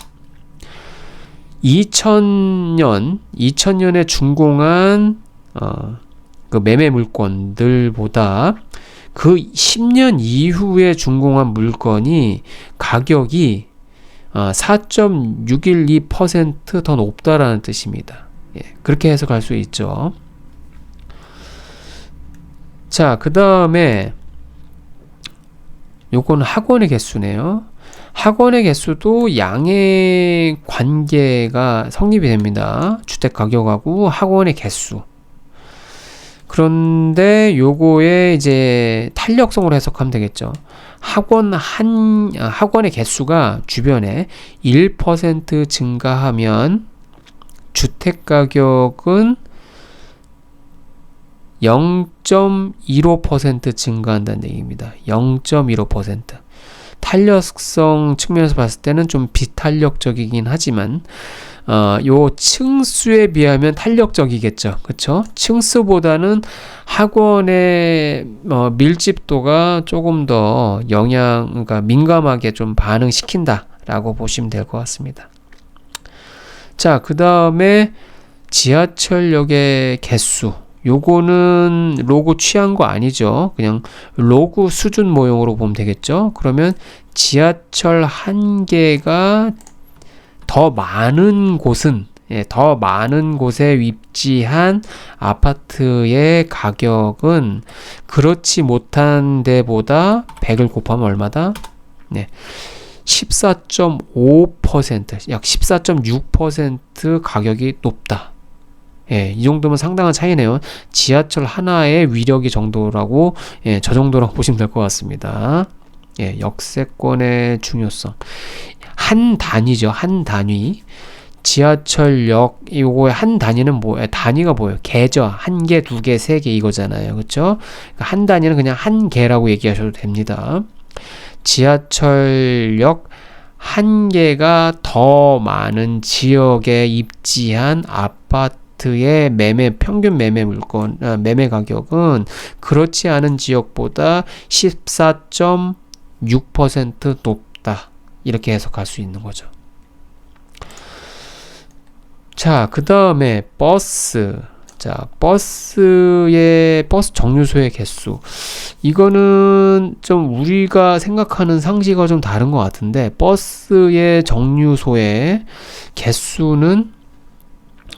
2000년에 준공한 그 매매 물건들보다 그 10년 이후에 준공한 물건이 가격이 4.612% 더 높다라는 뜻입니다. 예, 그렇게 해석할 수 있죠. 자, 그 다음에 요거는 학원의 개수네요. 학원의 개수도 양의 관계가 성립이 됩니다. 주택 가격하고 학원의 개수. 그런데 요거에 이제 탄력성으로 해석하면 되겠죠. 학원의 개수가 주변에 1% 증가하면 주택 가격은 0.15% 증가한다는 얘기입니다. 0.15%. 탄력성 측면에서 봤을 때는 좀 비탄력적이긴 하지만 요 층수에 비하면 탄력적이겠죠. 그쵸? 층수보다는 학원의 밀집도가 조금 더 그러니까 민감하게 좀 반응시킨다라고 보시면 될 것 같습니다. 자, 그 다음에 지하철역의 개수. 요거는 로고 취한 거 아니죠. 그냥 로고 수준 모형으로 보면 되겠죠. 그러면 지하철 한 개가 더 많은 곳에 위치한 아파트의 가격은 그렇지 못한 데보다 100을 곱하면 얼마다? 네. 14.5%, 약 14.6% 가격이 높다. 예, 이 정도면 상당한 차이네요. 지하철 하나의 위력이 정도라고, 예, 저 정도라고 보시면 될 것 같습니다. 예, 역세권의 중요성. 한 단위죠. 한 단위. 지하철역, 요거의 한 단위는 뭐예요? 단위가 뭐예요? 개죠. 한 개, 두 개, 세 개 이거잖아요. 그쵸? 한 단위는 그냥 한 개라고 얘기하셔도 됩니다. 지하철역 한 개가 더 많은 지역에 입지한 아파트의 평균 매매 가격은 그렇지 않은 지역보다 14.6% 높다. 이렇게 해석할 수 있는 거죠. 자, 그 다음에 버스. 자, 버스 정류소의 개수. 이거는 좀 우리가 생각하는 상식과 좀 다른 것 같은데, 버스의 정류소의 개수는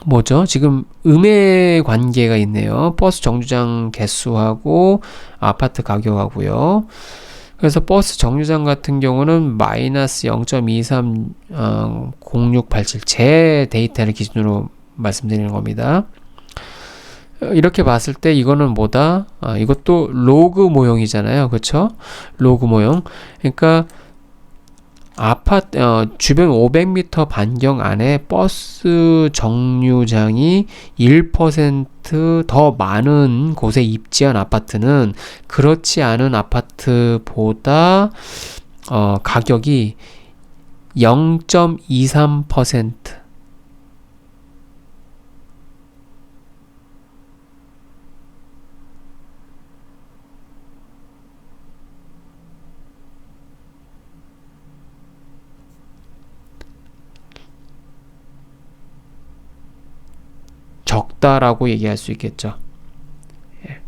뭐죠? 지금 음의 관계가 있네요. 버스 정류장 개수하고 아파트 가격하고요. 그래서 버스 정류장 같은 경우는 마이너스 0.230687 제 데이터를 기준으로 말씀드리는 겁니다. 이렇게 봤을 때 이거는 뭐다? 이것도 로그 모형이잖아요. 그쵸? 로그 모형. 그러니까 주변 500m 반경 안에 버스 정류장이 1% 더 많은 곳에 입지한 아파트는 그렇지 않은 아파트보다 가격이 0.23% 적다라고 얘기할 수 있겠죠. 예.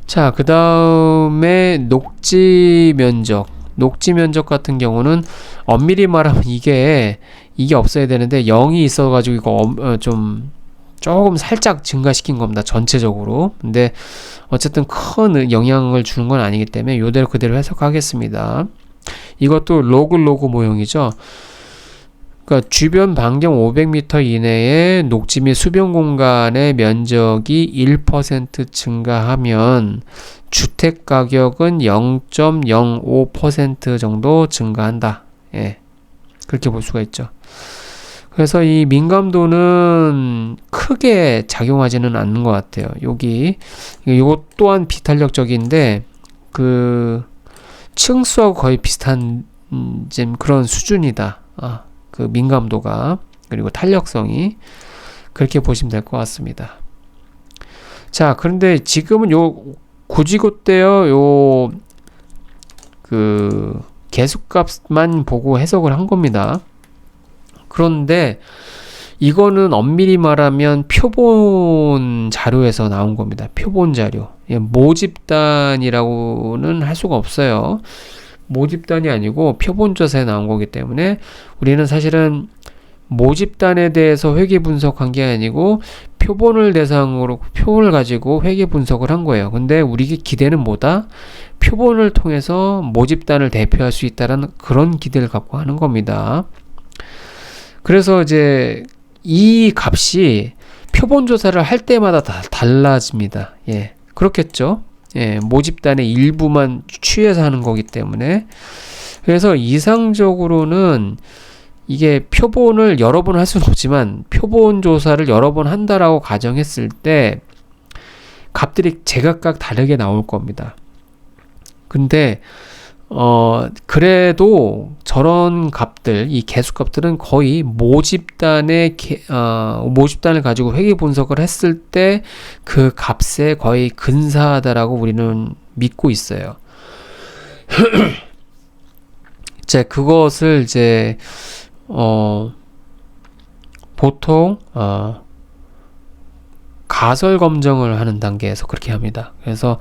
자, 그 다음에 녹지 면적 같은 경우는 엄밀히 말하면 이게 없어야 되는데 0이 있어가지고 이거 조금 살짝 증가시킨 겁니다. 전체적으로. 근데 어쨌든 큰 영향을 주는 건 아니기 때문에 이대로 그대로 해석하겠습니다. 이것도 로그 모형이죠. 그러니까 주변 반경 500m 이내의 녹지 및 수변 공간의 면적이 1% 증가하면 주택 가격은 0.05% 정도 증가한다. 예. 그렇게 볼 수가 있죠. 그래서 이 민감도는 크게 작용하지는 않는 것 같아요. 이것 또한 비탄력적인데 그 층수하고 거의 비슷한 그런 수준이다. 그 민감도가 그리고 탄력성이 그렇게 보시면 될 것 같습니다. 자, 그런데 지금은 굳이 그때요, 개수값만 보고 해석을 한 겁니다. 그런데 이거는 엄밀히 말하면 표본 자료에서 나온 겁니다. 표본 자료. 모집단이라고는 할 수가 없어요. 모집단이 아니고 표본조사에 나온 거기 때문에 우리는 사실은 모집단에 대해서 회계 분석한 게 아니고 표본을 대상으로 표본을 가지고 회계 분석을 한 거예요. 근데 우리 기대는 뭐다? 표본을 통해서 모집단을 대표할 수 있다는 그런 기대를 갖고 하는 겁니다. 그래서 이제 이 값이 표본 조사를 할 때마다 다 달라집니다. 예, 그렇겠죠. 예, 모집단의 일부만 취해서 하는 거기 때문에. 그래서 이상적으로는 이게 표본을 여러 번 할 수는 없지만 표본 조사를 여러 번 한다라고 가정했을 때 값들이 제각각 다르게 나올 겁니다. 근데 그래도 저런 값들, 이 개수값들은 거의 모집단을 가지고 회계 분석을 했을 때 그 값에 거의 근사하다라고 우리는 믿고 있어요. 이제 그것을 이제 보통 가설 검증을 하는 단계에서 그렇게 합니다. 그래서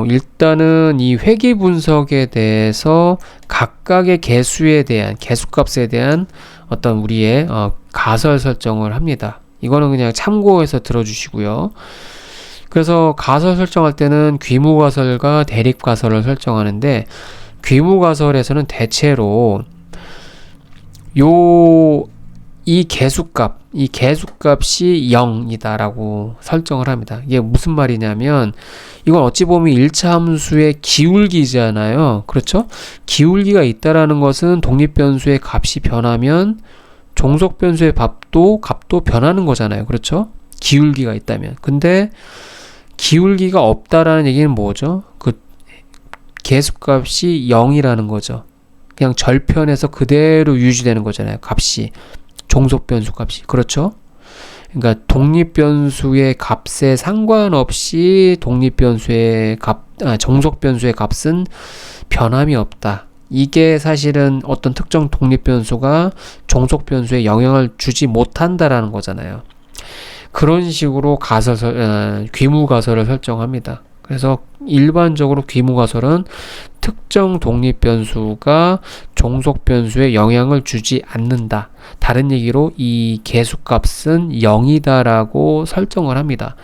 일단은 이 회계 분석에 대해서 각각의 개수값에 대한 어떤 우리의 가설 설정을 합니다. 이거는 그냥 참고해서 들어주시고요. 그래서 가설 설정할 때는 귀무가설과 대립가설을 설정하는데, 귀무가설에서는 대체로 이 개수값이 0이다라고 설정을 합니다. 이게 무슨 말이냐면, 이건 어찌 보면 1차 함수의 기울기잖아요. 그렇죠? 기울기가 있다라는 것은 독립변수의 값이 변하면 종속변수의 값도 변하는 거잖아요. 그렇죠? 기울기가 있다면. 근데 기울기가 없다라는 얘기는 뭐죠? 그 개수값이 0이라는 거죠. 그냥 절편에서 그대로 유지되는 거잖아요. 값이. 종속변수 값이. 그렇죠? 그러니까 독립변수의 값에 상관없이 종속변수의 값은 변함이 없다. 이게 사실은 어떤 특정 독립변수가 종속변수에 영향을 주지 못한다라는 거잖아요. 그런 식으로 귀무가설을 설정합니다. 그래서 일반적으로 귀무가설은 특정 독립변수가 종속변수에 영향을 주지 않는다. 다른 얘기로 이 개수값은 0이다라고 설정을 합니다.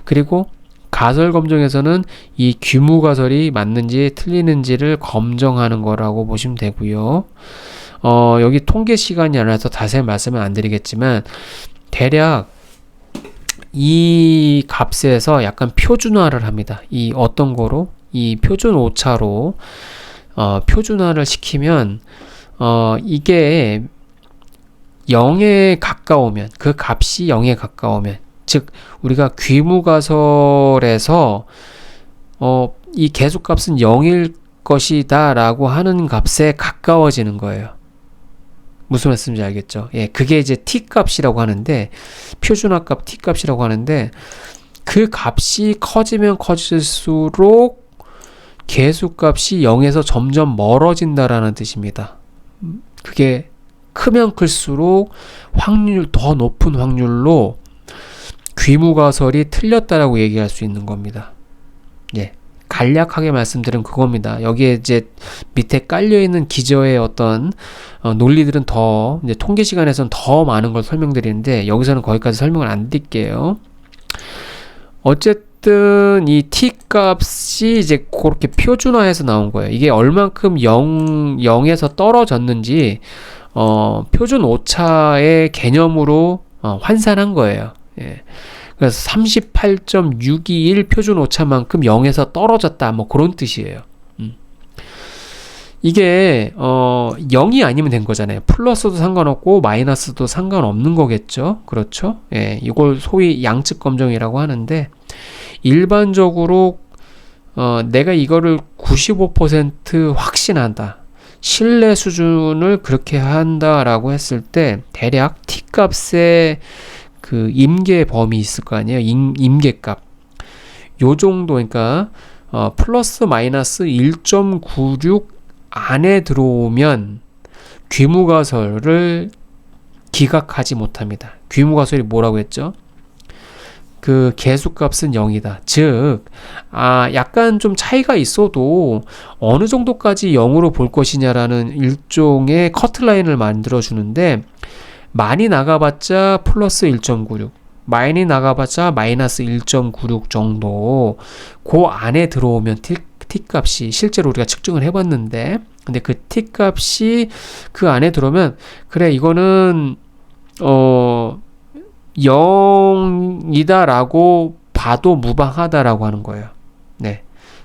그리고 가설 검증에서는 이 귀무가설이 맞는지 틀리는지를 검증하는 거라고 보시면 되고요. 여기 통계 시간이 안 나서 자세히 말씀은 안 드리겠지만, 대략 이 값에서 약간 표준화를 합니다. 이 어떤 거로? 이 표준 오차로 표준화를 시키면 이게 0에 가까우면, 그 값이 0에 가까우면, 즉 우리가 귀무가설에서 이 개수값은 0일 것이다 라고 하는 값에 가까워지는 거예요. 무슨 말씀인지 알겠죠? 예, 그게 이제 t값이라고 하는데, 표준화값 t값이라고 하는데, 그 값이 커지면 커질수록 개수값이 0에서 점점 멀어진다라는 뜻입니다. 그게 크면 클수록 더 높은 확률로 귀무가설이 틀렸다라고 얘기할 수 있는 겁니다. 예. 간략하게 말씀드린 그겁니다. 여기에 이제 밑에 깔려있는 기저의 어떤 논리들은 더 이제 통계 시간에서는 더 많은 걸 설명드리는데, 여기서는 거기까지 설명을 안 드릴게요. 어쨌든 이 t값이 이제 그렇게 표준화해서 나온 거예요. 이게 얼만큼 0에서 떨어졌는지 표준 오차의 개념으로 환산한 거예요. 예. 그래서 38.621 표준 오차만큼 0에서 떨어졌다, 뭐 그런 뜻이에요. 이게 0이 아니면 된 거잖아요. 플러스도 상관없고 마이너스도 상관없는 거겠죠. 그렇죠? 예, 이걸 소위 양측 검정이라고 하는데, 일반적으로 내가 이거를 95% 확신한다, 신뢰 수준을 그렇게 한다라고 했을 때, 대략 t값의 그 임계 범위 있을 거 아니에요. 임계값. 요 정도, 그러니까 플러스 마이너스 1.96 안에 들어오면 귀무가설을 기각하지 못합니다. 귀무가설이 뭐라고 했죠? 그 개수값은 0이다. 즉, 약간 좀 차이가 있어도 어느 정도까지 0으로 볼 것이냐라는 일종의 커트라인을 만들어주는데, 많이 나가봤자 플러스 1.96, 많이 나가봤자 마이너스 1.96 정도, 그 안에 들어오면 t값이 실제로 우리가 측정을 해봤는데, 근데 그 t값이 그 안에 들어오면, 그래, 이거는 0이다라고 봐도 무방하다라고 하는 거예요. 네.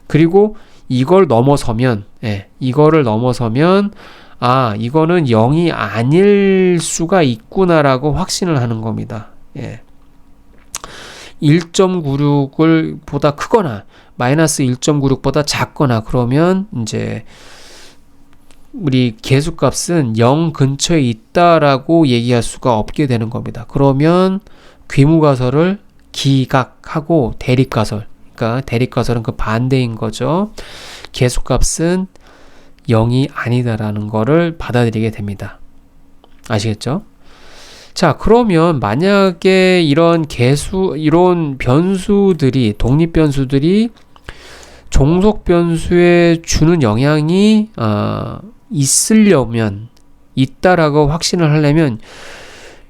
그리고 이걸 넘어서면, 이거를 넘어서면, 이거는 0이 아닐 수가 있구나라고 확신을 하는 겁니다. 1.96을 보다 크거나, 마이너스 1.96보다 작거나, 그러면, 이제, 우리 개수값은 0 근처에 있다라고 얘기할 수가 없게 되는 겁니다. 그러면 귀무가설을 기각하고 대립가설, 그러니까 대립가설은 그 반대인 거죠. 개수값은 0이 아니다라는 거를 받아들이게 됩니다. 아시겠죠? 자, 그러면 만약에 이런 변수들이, 독립변수들이 종속변수에 주는 영향이 있다라고 확신을 하려면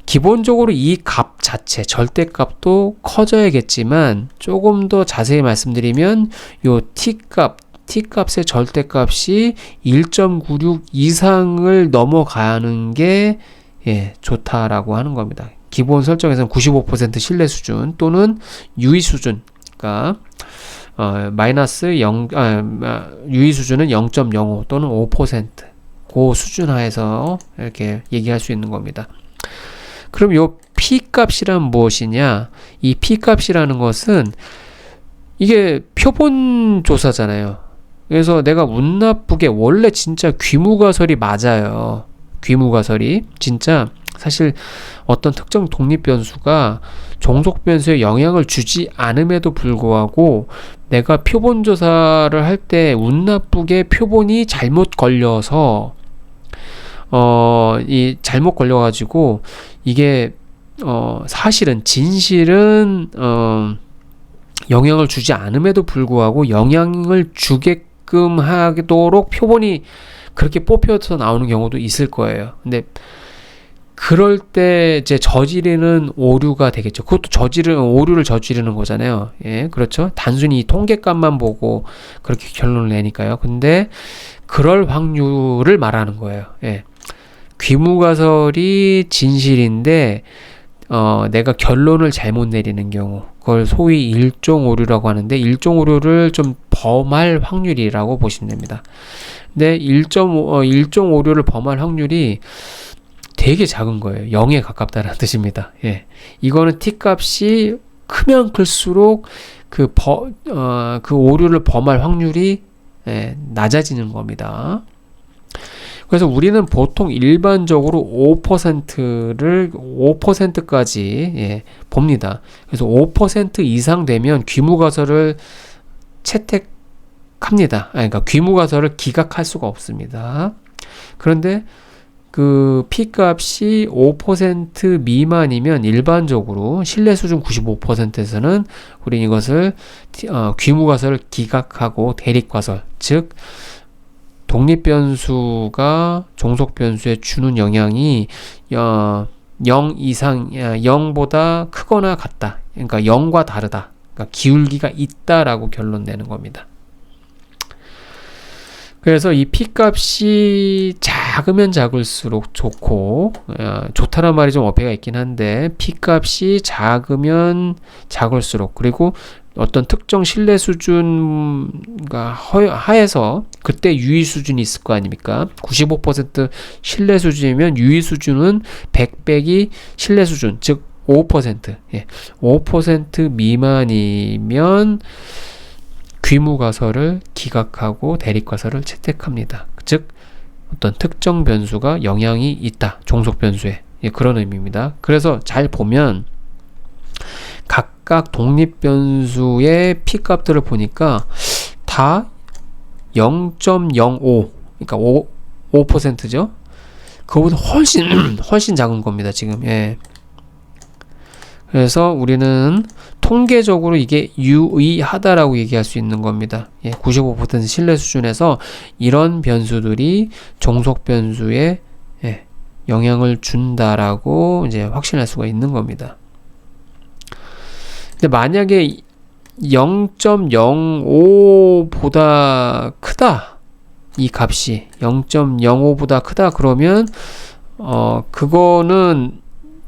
기본적으로 이 값 자체, 절대값도 커져야겠지만, 조금 더 자세히 말씀드리면 요 t값의 절대값이 1.96 이상을 넘어가는 게 좋다라고 하는 겁니다. 기본 설정에서는 95% 신뢰 수준 또는 유의 수준, 그러니까 마이너스 0, 유의 수준은 0.05 또는 5%, 그 수준 하에서 이렇게 얘기할 수 있는 겁니다. 그럼 요 P값이란 무엇이냐? 이 P값이라는 것은 이게 표본 조사잖아요. 그래서 내가 운 나쁘게, 원래 진짜 귀무가설이 맞아요. 귀무가설이 진짜 사실 어떤 특정 독립변수가 종속변수에 영향을 주지 않음에도 불구하고 내가 표본 조사를 할 때 운 나쁘게 표본이 잘못 걸려서 잘못 걸려가지고 이게 사실은 진실은 영향을 주지 않음에도 불구하고 영향을 주게끔 하도록 표본이 그렇게 뽑혀서 나오는 경우도 있을 거예요. 근데 그럴 때 이제 저지르는 오류가 되겠죠. 그것도 오류를 저지르는 거잖아요. 그렇죠. 단순히 통계값만 보고 그렇게 결론을 내니까요. 근데 그럴 확률을 말하는 거예요. 귀무가설이 진실인데 내가 결론을 잘못 내리는 경우, 그걸 소위 일종 오류라고 하는데, 일종 오류를 좀 범할 확률이라고 보시면 됩니다. 근데 일종 오류를 범할 확률이 되게 작은 거예요. 0에 가깝다는 뜻입니다. 이거는 t값이 크면 클수록 그 오류를 범할 확률이 낮아지는 겁니다. 그래서 우리는 보통 일반적으로 5%까지 봅니다. 그래서 5% 이상 되면 귀무가설을 채택합니다. 그러니까 귀무가설을 기각할 수가 없습니다. 그런데 그 P값이 5% 미만이면 일반적으로 신뢰 수준 95%에서는 우리는 이것을 귀무가설을 기각하고 대립가설, 즉 독립변수가 종속변수에 주는 영향이 0 이상, 0보다 크거나 같다. 그러니까 0과 다르다. 그러니까 기울기가 있다라고 결론 내는 겁니다. 그래서 이 P값이 작으면 작을수록 좋고, 좋다는 말이 좀 어폐가 있긴 한데, P값이 작으면 작을수록, 그리고 어떤 특정 신뢰 수준과 하에서 그때 유의 수준이 있을 거 아닙니까? 95% 신뢰 수준이면 유의 수준은 100배기 신뢰 수준, 즉 5%. 5% 미만이면 귀무가설을 기각하고 대립가설을 채택합니다. 즉 어떤 특정 변수가 영향이 있다. 종속 변수에. 그런 의미입니다. 그래서 잘 보면 각각 각 독립 변수의 p 값들을 보니까 다 0.05, 그러니까 5%죠. 그거보다 훨씬 작은 겁니다, 지금. 예. 그래서 우리는 통계적으로 이게 유의하다라고 얘기할 수 있는 겁니다. 예, 95% 신뢰 수준에서 이런 변수들이 종속 변수에 영향을 준다라고 이제 확신할 수가 있는 겁니다. 근데 만약에 0.05보다 크다, 이 값이 0.05보다 크다 그러면 그거는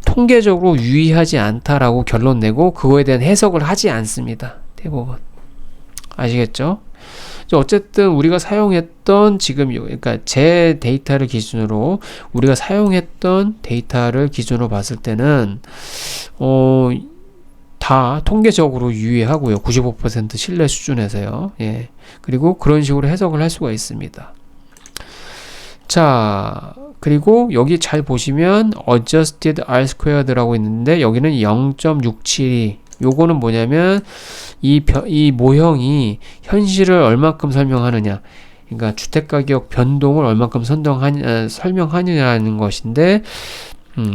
통계적으로 유의하지 않다라고 결론 내고 그거에 대한 해석을 하지 않습니다. 대부분. 아시겠죠? 어쨌든 우리가 사용했던 지금 그러니까 제 데이터를 기준으로 우리가 사용했던 데이터를 기준으로 봤을 때는 다 통계적으로 유의하고요. 95% 신뢰 수준에서요. 예. 그리고 그런 식으로 해석을 할 수가 있습니다. 자, 그리고 여기 잘 보시면 adjusted r-squared라고 있는데 여기는 0.672. 요거는 뭐냐면 이 모형이 현실을 얼마큼 설명하느냐, 그러니까 주택가격 변동을 얼마큼 설명하느냐는 것인데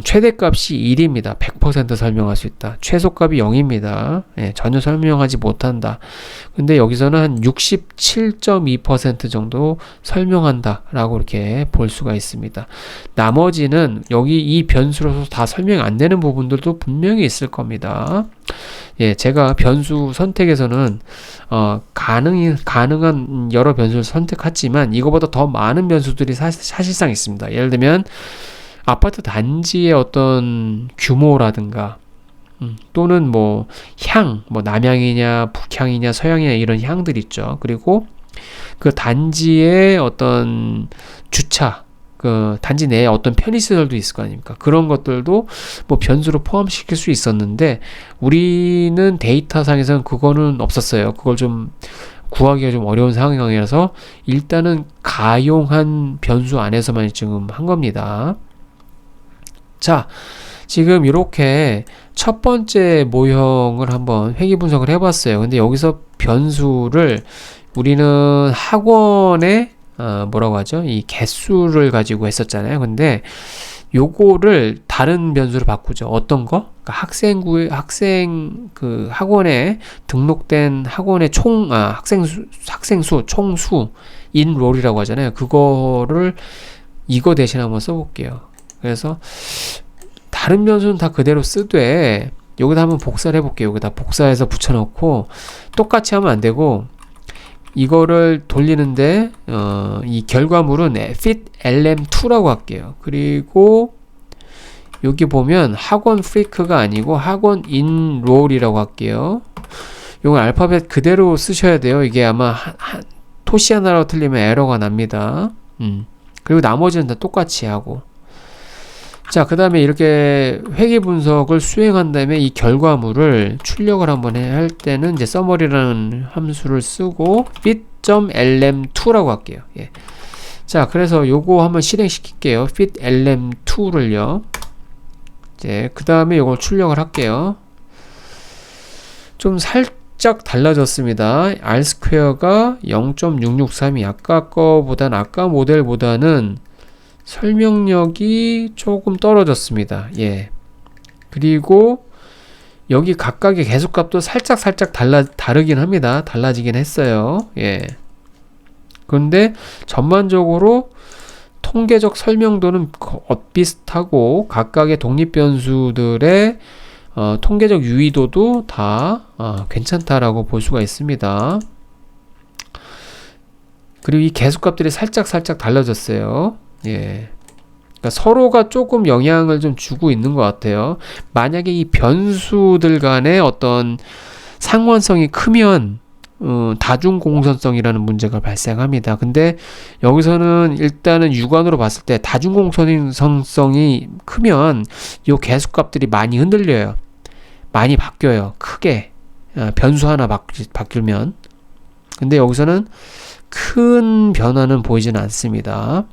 최대값이 1입니다. 100% 설명할 수 있다. 최소값이 0입니다. 예, 전혀 설명하지 못한다. 근데 여기서는 한 67.2% 정도 설명한다 라고 이렇게 볼 수가 있습니다. 나머지는 여기 이 변수로서 다 설명 안 되는 부분들도 분명히 있을 겁니다. 예, 제가 변수 선택에서는 가능한 여러 변수를 선택했지만 이거보다 더 많은 변수들이 사실상 있습니다. 예를 들면 아파트 단지의 어떤 규모라든가 또는 뭐 남향이냐 북향이냐 서향이냐 이런 향들 있죠. 그리고 그 단지의 어떤 주차, 그 단지 내에 어떤 편의시설도 있을 거 아닙니까? 그런 것들도 뭐 변수로 포함시킬 수 있었는데 우리는 데이터상에서는 그거는 없었어요. 그걸 좀 구하기가 좀 어려운 상황이라서 일단은 가용한 변수 안에서만 지금 한 겁니다. 자, 지금 이렇게 첫 번째 모형을 한번 회귀 분석을 해봤어요. 근데 여기서 변수를 우리는 학원의 뭐라고 하죠? 이 개수를 가지고 했었잖아요. 근데 요거를 다른 변수로 바꾸죠. 어떤 거? 그러니까 학생 그 학원에 등록된 학원의 학생수 총수 인롤이라고 하잖아요. 그거를 이거 대신 한번 써볼게요. 그래서 다른 변수는 다 그대로 쓰되 여기다 한번 복사를 해볼게요. 여기다 복사해서 붙여놓고 똑같이 하면 안 되고 이거를 돌리는데 이 결과물은 fit lm2라고 할게요. 그리고 여기 보면 학원 프리크가 아니고 학원 인롤이라고 할게요. 이건 알파벳 그대로 쓰셔야 돼요. 이게 아마 토시 하나라고 틀리면 에러가 납니다. 그리고 나머지는 다 똑같이 하고. 자, 그 다음에 이렇게 회귀 분석을 수행한 다음에 이 결과물을 출력을 한번 할 때는 이제 summary라는 함수를 쓰고 fit.lm2라고 할게요. 예. 자, 그래서 요거 한번 실행시킬게요. fit.lm2를요. 이제 그 다음에 요걸 출력을 할게요. 좀 살짝 달라졌습니다. r-square가 0.663이 아까 모델보다는 설명력이 조금 떨어졌습니다. 예. 그리고 여기 각각의 개수값도 살짝 다르긴 합니다. 달라지긴 했어요. 예. 그런데 전반적으로 통계적 설명도는 비슷하고 각각의 독립 변수들의 통계적 유의도도 다 괜찮다라고 볼 수가 있습니다. 그리고 이 개수값들이 살짝 달라졌어요. 예. 그러니까 서로가 조금 영향을 좀 주고 있는 것 같아요. 만약에 이 변수들 간의 어떤 상관성이 크면 다중공선성이라는 문제가 발생합니다. 근데 여기서는 일단은 육안으로 봤을 때 다중공선성이 크면 이 개수값들이 많이 흔들려요. 많이 바뀌어요. 크게 변수 하나 바뀌면. 근데 여기서는 큰 변화는 보이지는 않습니다.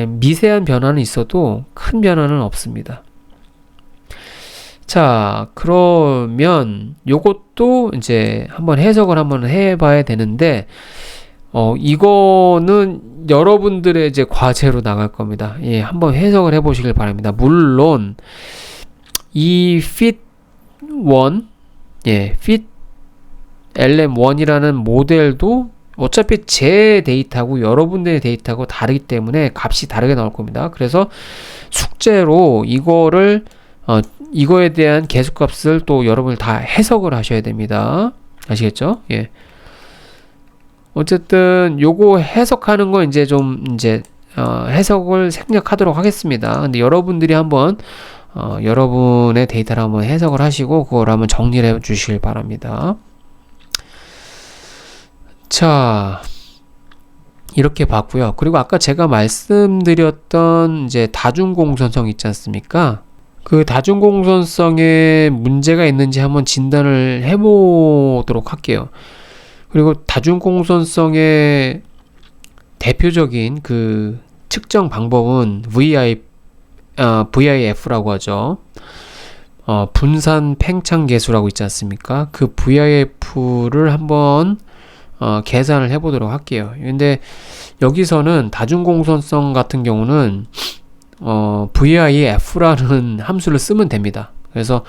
미세한 변화는 있어도 큰 변화는 없습니다. 자, 그러면 요것도 이제 한번 해석을 한번 해봐야 되는데, 이거는 여러분들의 이제 과제로 나갈 겁니다. 예, 한번 해석을 해보시길 바랍니다. 물론, 이 fit1, 예, fit LM1이라는 모델도 어차피 제 데이터하고 여러분들의 데이터하고 다르기 때문에 값이 다르게 나올 겁니다. 그래서 숙제로 이거에 대한 계수값을 또 여러분들 다 해석을 하셔야 됩니다. 아시겠죠? 예. 어쨌든 요거 해석하는 거 이제 좀 해석을 생략하도록 하겠습니다. 근데 여러분들이 한번 여러분의 데이터를 한번 해석을 하시고 그걸 한번 정리를 해 주시길 바랍니다. 자, 이렇게 봤고요. 그리고 아까 제가 말씀드렸던 이제 다중공선성 있지 않습니까? 그 다중공선성에 문제가 있는지 한번 진단을 해보도록 할게요. 그리고 다중공선성의 대표적인 그 측정 방법은 VIF라고 하죠. 분산 팽창 계수라고 있지 않습니까? 그 VIF를 한번 계산을 해보도록 할게요. 근데 여기서는 다중공선성 같은 경우는 VIF라는 함수를 쓰면 됩니다. 그래서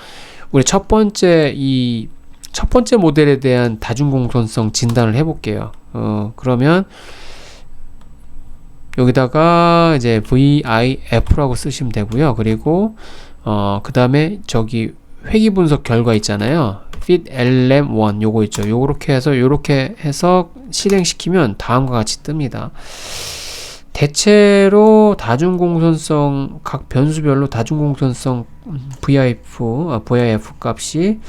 우리 첫 번째 모델에 대한 다중공선성 진단을 해볼게요. 그러면 여기다가 이제 VIF라고 쓰시면 되고요. 그리고 그 다음에 저기 회귀 분석 결과 있잖아요. fit LM1 요거 있죠. 요렇게 해서 실행시키면 다음과 같이 뜹니다. 대체로 다중공선성 각 변수별로 다중공선성 VIF 값이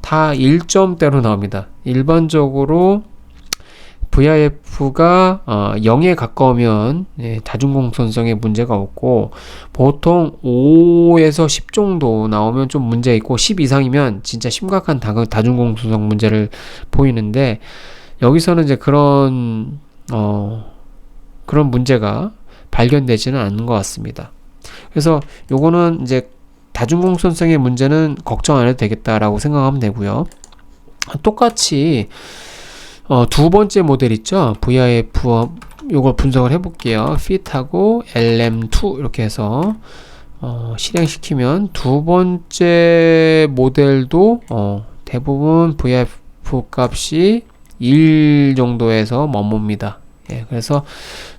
다 1점대로 나옵니다. 일반적으로 VIF가 0에 가까우면 다중공선성에 문제가 없고, 보통 5에서 10 정도 나오면 좀 문제 있고 10 이상이면 진짜 심각한 다중공선성 문제를 보이는데, 여기서는 이제 그런 문제가 발견되지는 않는 것 같습니다. 그래서 요거는 이제 다중공선성의 문제는 걱정 안 해도 되겠다라고 생각하면 되고요. 똑같이 두 번째 모델 있죠. VIF 요걸 분석을 해볼게요. fit하고 LM2 이렇게 해서 실행시키면 두 번째 모델도 대부분 VIF 값이 1 정도에서 머뭅니다. 예, 그래서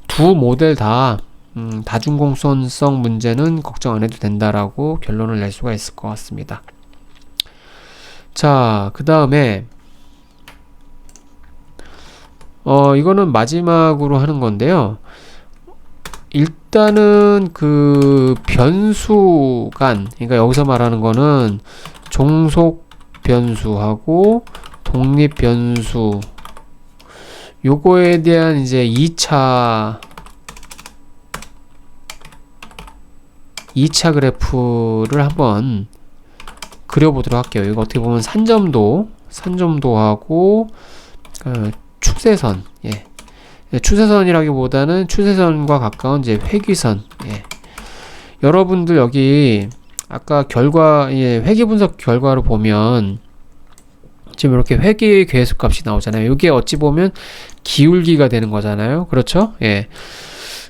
두 모델 다 다중공선성 문제는 걱정 안 해도 된다라고 결론을 낼 수가 있을 것 같습니다. 자, 그 다음에 이거는 마지막으로 하는 건데요. 일단은 그 변수 간, 그러니까 여기서 말하는 거는 종속 변수하고 독립 변수, 요거에 대한 이제 2차 그래프를 한번 그려보도록 할게요. 이거 어떻게 보면 산점도하고 추세선, 예. 추세선이라기보다는 추세선과 가까운 이제 회귀선, 예. 여러분들 여기 아까 회귀 분석 결과로 보면 지금 이렇게 회귀 계수값이 나오잖아요. 이게 어찌 보면 기울기가 되는 거잖아요. 그렇죠? 예.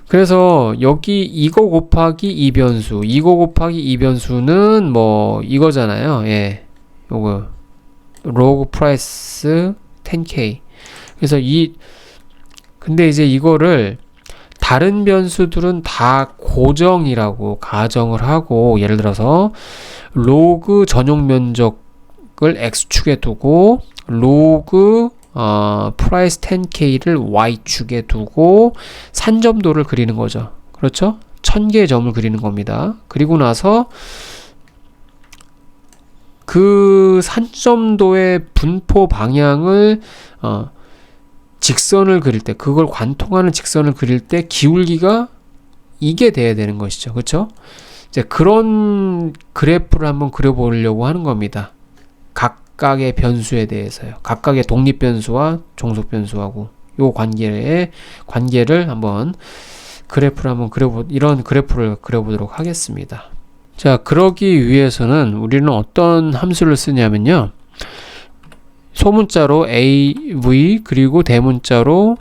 그래서 여기 이거 곱하기 이 변수는 뭐 이거잖아요. 예. 요거 로그 프라이스 10K. 그래서 근데 이제 이거를 다른 변수들은 다 고정이라고 가정을 하고, 예를 들어서 로그 전용 면적을 x축에 두고 로그 프라이스 10K를 y축에 두고 산점도를 그리는 거죠. 그렇죠? 1000개의 점을 그리는 겁니다. 그리고 나서 그 산점도의 분포 방향을 직선을 그릴 때, 그걸 관통하는 직선을 그릴 때 기울기가 이게 돼야 되는 것이죠. 그렇죠? 이제 그런 그래프를 한번 그려보려고 하는 겁니다. 각각의 변수에 대해서요. 각각의 독립 변수와 종속 변수하고 요 관계를 한번 이런 그래프를 그려보도록 하겠습니다. 자, 그러기 위해서는 우리는 어떤 함수를 쓰냐면요. 소문자로 AV 그리고 대문자로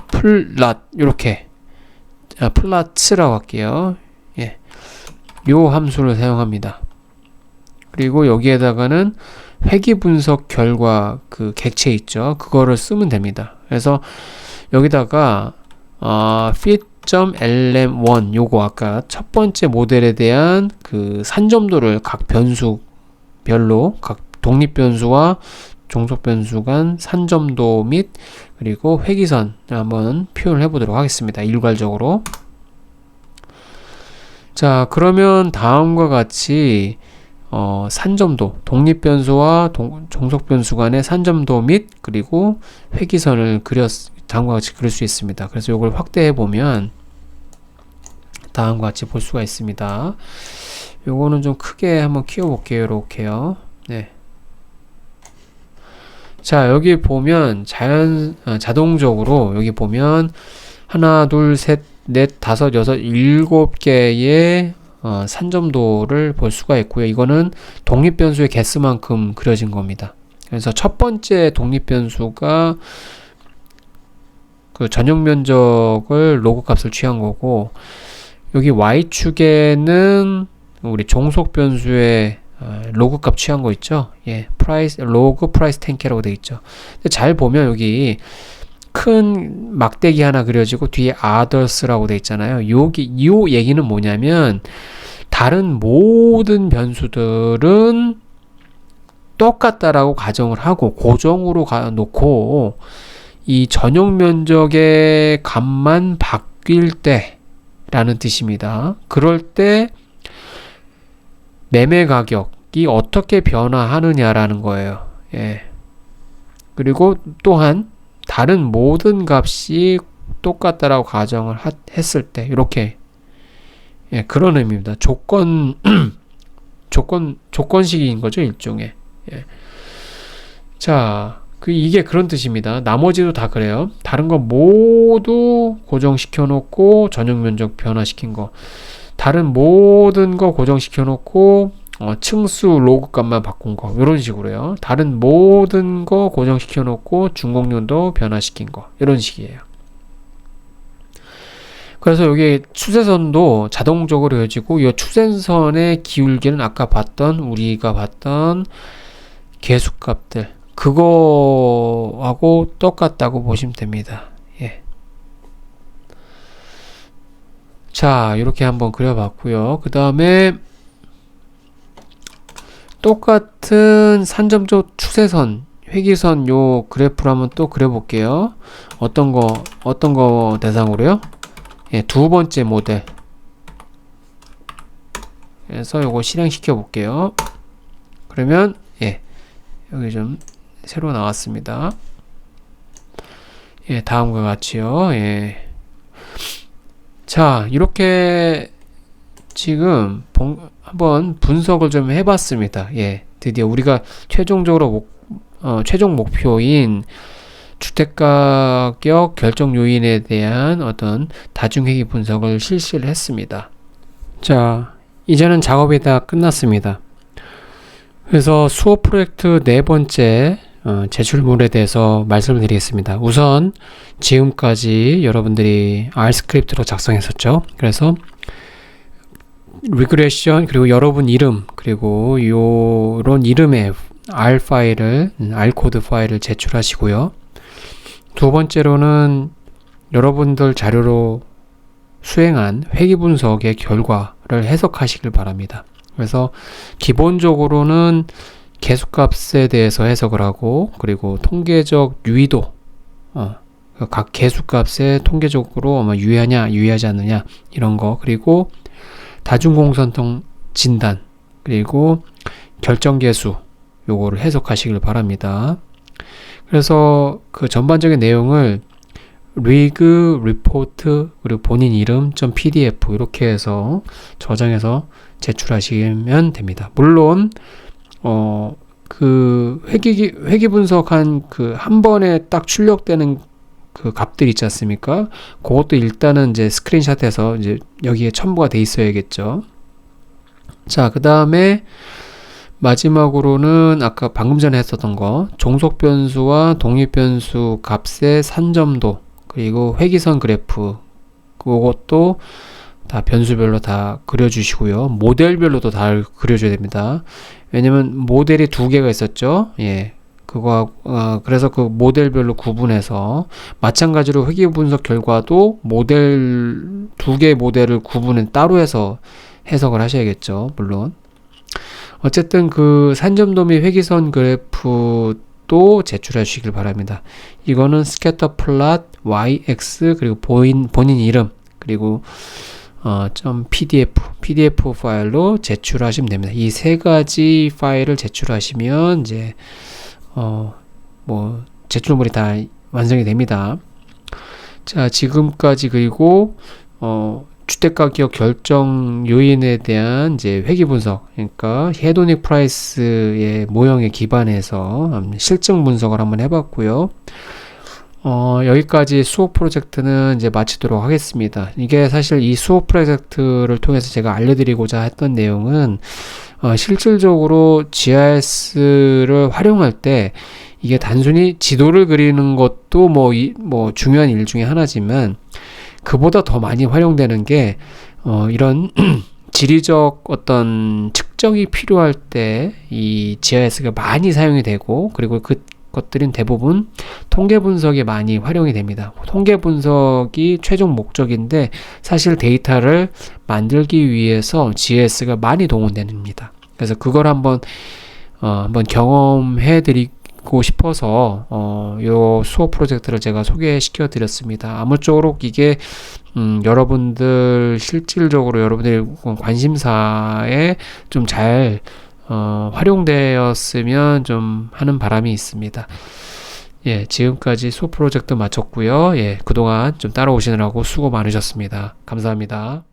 플랫 이렇게 플랫스라고 할게요. 요 함수를 사용합니다. 그리고 여기에다가는 회귀 분석 결과 그 객체 있죠. 그거를 쓰면 됩니다. 그래서 여기다가 fit.lm1 요거 아까 첫 번째 모델에 대한 그 산점도를 각 변수별로 각 독립 변수와 종속 변수 간 산점도 및 그리고 회귀선 한번 표현을 해보도록 하겠습니다. 일괄적으로. 자, 그러면 다음과 같이 산점도, 독립 변수와 종속 변수 간의 산점도 및 그리고 회귀선을 다음과 같이 그릴 수 있습니다. 그래서 이걸 확대해 보면 다음과 같이 볼 수가 있습니다. 요거는 좀 크게 한번 키워볼게요. 이렇게요. 네. 자, 여기 보면 자동적으로 여기 보면 하나, 둘, 셋, 넷, 다섯, 여섯, 일곱 개의 산점도를 볼 수가 있고요. 이거는 독립 변수의 개수만큼 그려진 겁니다. 그래서 첫 번째 독립 변수가 그 전용 면적을 로그 값을 취한 거고, 여기 y축에는 우리 종속 변수의 로그 값 취한 거 있죠? 로그 프라이스 텐케라고 되어 있죠. 근데 잘 보면 여기 큰 막대기 하나 그려지고 뒤에 others라고 되어 있잖아요. 요 얘기는 뭐냐면 다른 모든 변수들은 똑같다라고 가정을 하고 고정으로 놓고 이 전용 면적의 값만 바뀔 때라는 뜻입니다. 그럴 때 매매 가격이 어떻게 변화하느냐라는 거예요. 그리고 또한 다른 모든 값이 똑같다라고 가정을 했을 때 이렇게 그런 의미입니다. 조건식인 거죠, 일종의. 자, 이게 그런 뜻입니다. 나머지도 다 그래요. 다른 거 모두 고정시켜 놓고 전용 면적 변화시킨 거. 다른 모든 거 고정시켜 놓고 층수 로그 값만 바꾼 거. 이런 식으로요. 다른 모든 거 고정시켜 놓고 준공률도 변화시킨 거. 이런 식이에요. 그래서 여기 추세선도 자동적으로 그려지고 이 추세선의 기울기는 아까 우리가 봤던 계수값들 그거하고 똑같다고 보시면 됩니다. 자, 이렇게 한번 그려봤고요. 그 다음에 똑같은 산점도 추세선, 회귀선 요 그래프를 한번 또 그려볼게요. 어떤 거 대상으로요? 두 번째 모델. 그래서 요거 실행시켜 볼게요. 그러면 여기 좀 새로 나왔습니다. 다음과 같이요. 자, 이렇게 지금 한번 분석을 좀 해봤습니다. 드디어 우리가 최종 목표인 주택가격 결정 요인에 대한 어떤 다중회귀 분석을 실시를 했습니다. 자, 이제는 작업이 다 끝났습니다. 그래서 수업 프로젝트 네 번째 제출물에 대해서 말씀을 드리겠습니다. 우선 지금까지 여러분들이 R 스크립트로 작성했었죠. 그래서 리그레션 그리고 여러분 이름 그리고 요런 이름의 R 코드 파일을 제출하시고요. 두 번째로는 여러분들 자료로 수행한 회귀 분석의 결과를 해석하시길 바랍니다. 그래서 기본적으로는 개수값에 대해서 해석을 하고 그리고 통계적 유의도 각 개수값에 통계적으로 유의하냐 유의하지 않느냐 이런 거 그리고 다중공산성 진단 그리고 결정계수 요거를 해석하시길 바랍니다. 그래서 그 전반적인 내용을 리그, 리포트, 그리고 본인 이름 .pdf 이렇게 해서 저장해서 제출하시면 됩니다. 물론 그 회귀 분석한 그 한 번에 딱 출력되는 그 값들 있지 않습니까? 그것도 일단은 이제 스크린샷해서 이제 여기에 첨부가 돼 있어야겠죠. 자, 그 다음에 마지막으로는 아까 방금 전에 했었던 거 종속 변수와 독립 변수 값의 산점도 그리고 회기선 그래프 그것도 다 변수별로 다 그려주시고요. 모델별로도 다 그려줘야 됩니다. 왜냐면 모델이 두 개가 있었죠. 예. 그래서 그 모델별로 구분해서 마찬가지로 회귀 분석 결과도 모델 두 개의 모델을 구분은 따로 해서 해석을 하셔야겠죠. 물론 어쨌든 그 산점도 및 회귀선 그래프도 제출해 주시길 바랍니다. 이거는 스캐터 플롯 yx 그리고 본인 이름 그리고 PDF 파일로 제출하시면 됩니다. 이 세 가지 파일을 제출하시면 이제 제출물이 다 완성이 됩니다. 자, 지금까지 그리고 주택가격 결정 요인에 대한 이제 회귀 분석, 그러니까 헤도닉 프라이스의 모형에 기반해서 실증 분석을 한번 해봤고요. 여기까지 수업 프로젝트는 이제 마치도록 하겠습니다. 이게 사실 이 수업 프로젝트를 통해서 제가 알려드리고자 했던 내용은 실질적으로 GIS를 활용할 때 이게 단순히 지도를 그리는 것도 뭐 중요한 일 중에 하나지만 그보다 더 많이 활용되는 게 이런 지리적 어떤 측정이 필요할 때 이 GIS가 많이 사용이 되고 그리고 그것들은 대부분 통계 분석에 많이 활용이 됩니다. 통계 분석이 최종 목적인데 사실 데이터를 만들기 위해서 GIS가 많이 동원됩니다. 그래서 그걸 한번 경험해 드리고 싶어서 요 수업 프로젝트를 제가 소개시켜 드렸습니다. 아무쪼록 이게 여러분들 실질적으로 여러분들의 관심사에 좀 잘 활용되었으면 좀 하는 바람이 있습니다. 예, 지금까지 수업 프로젝트 마쳤고요. 예, 그동안 좀 따라오시느라고 수고 많으셨습니다. 감사합니다.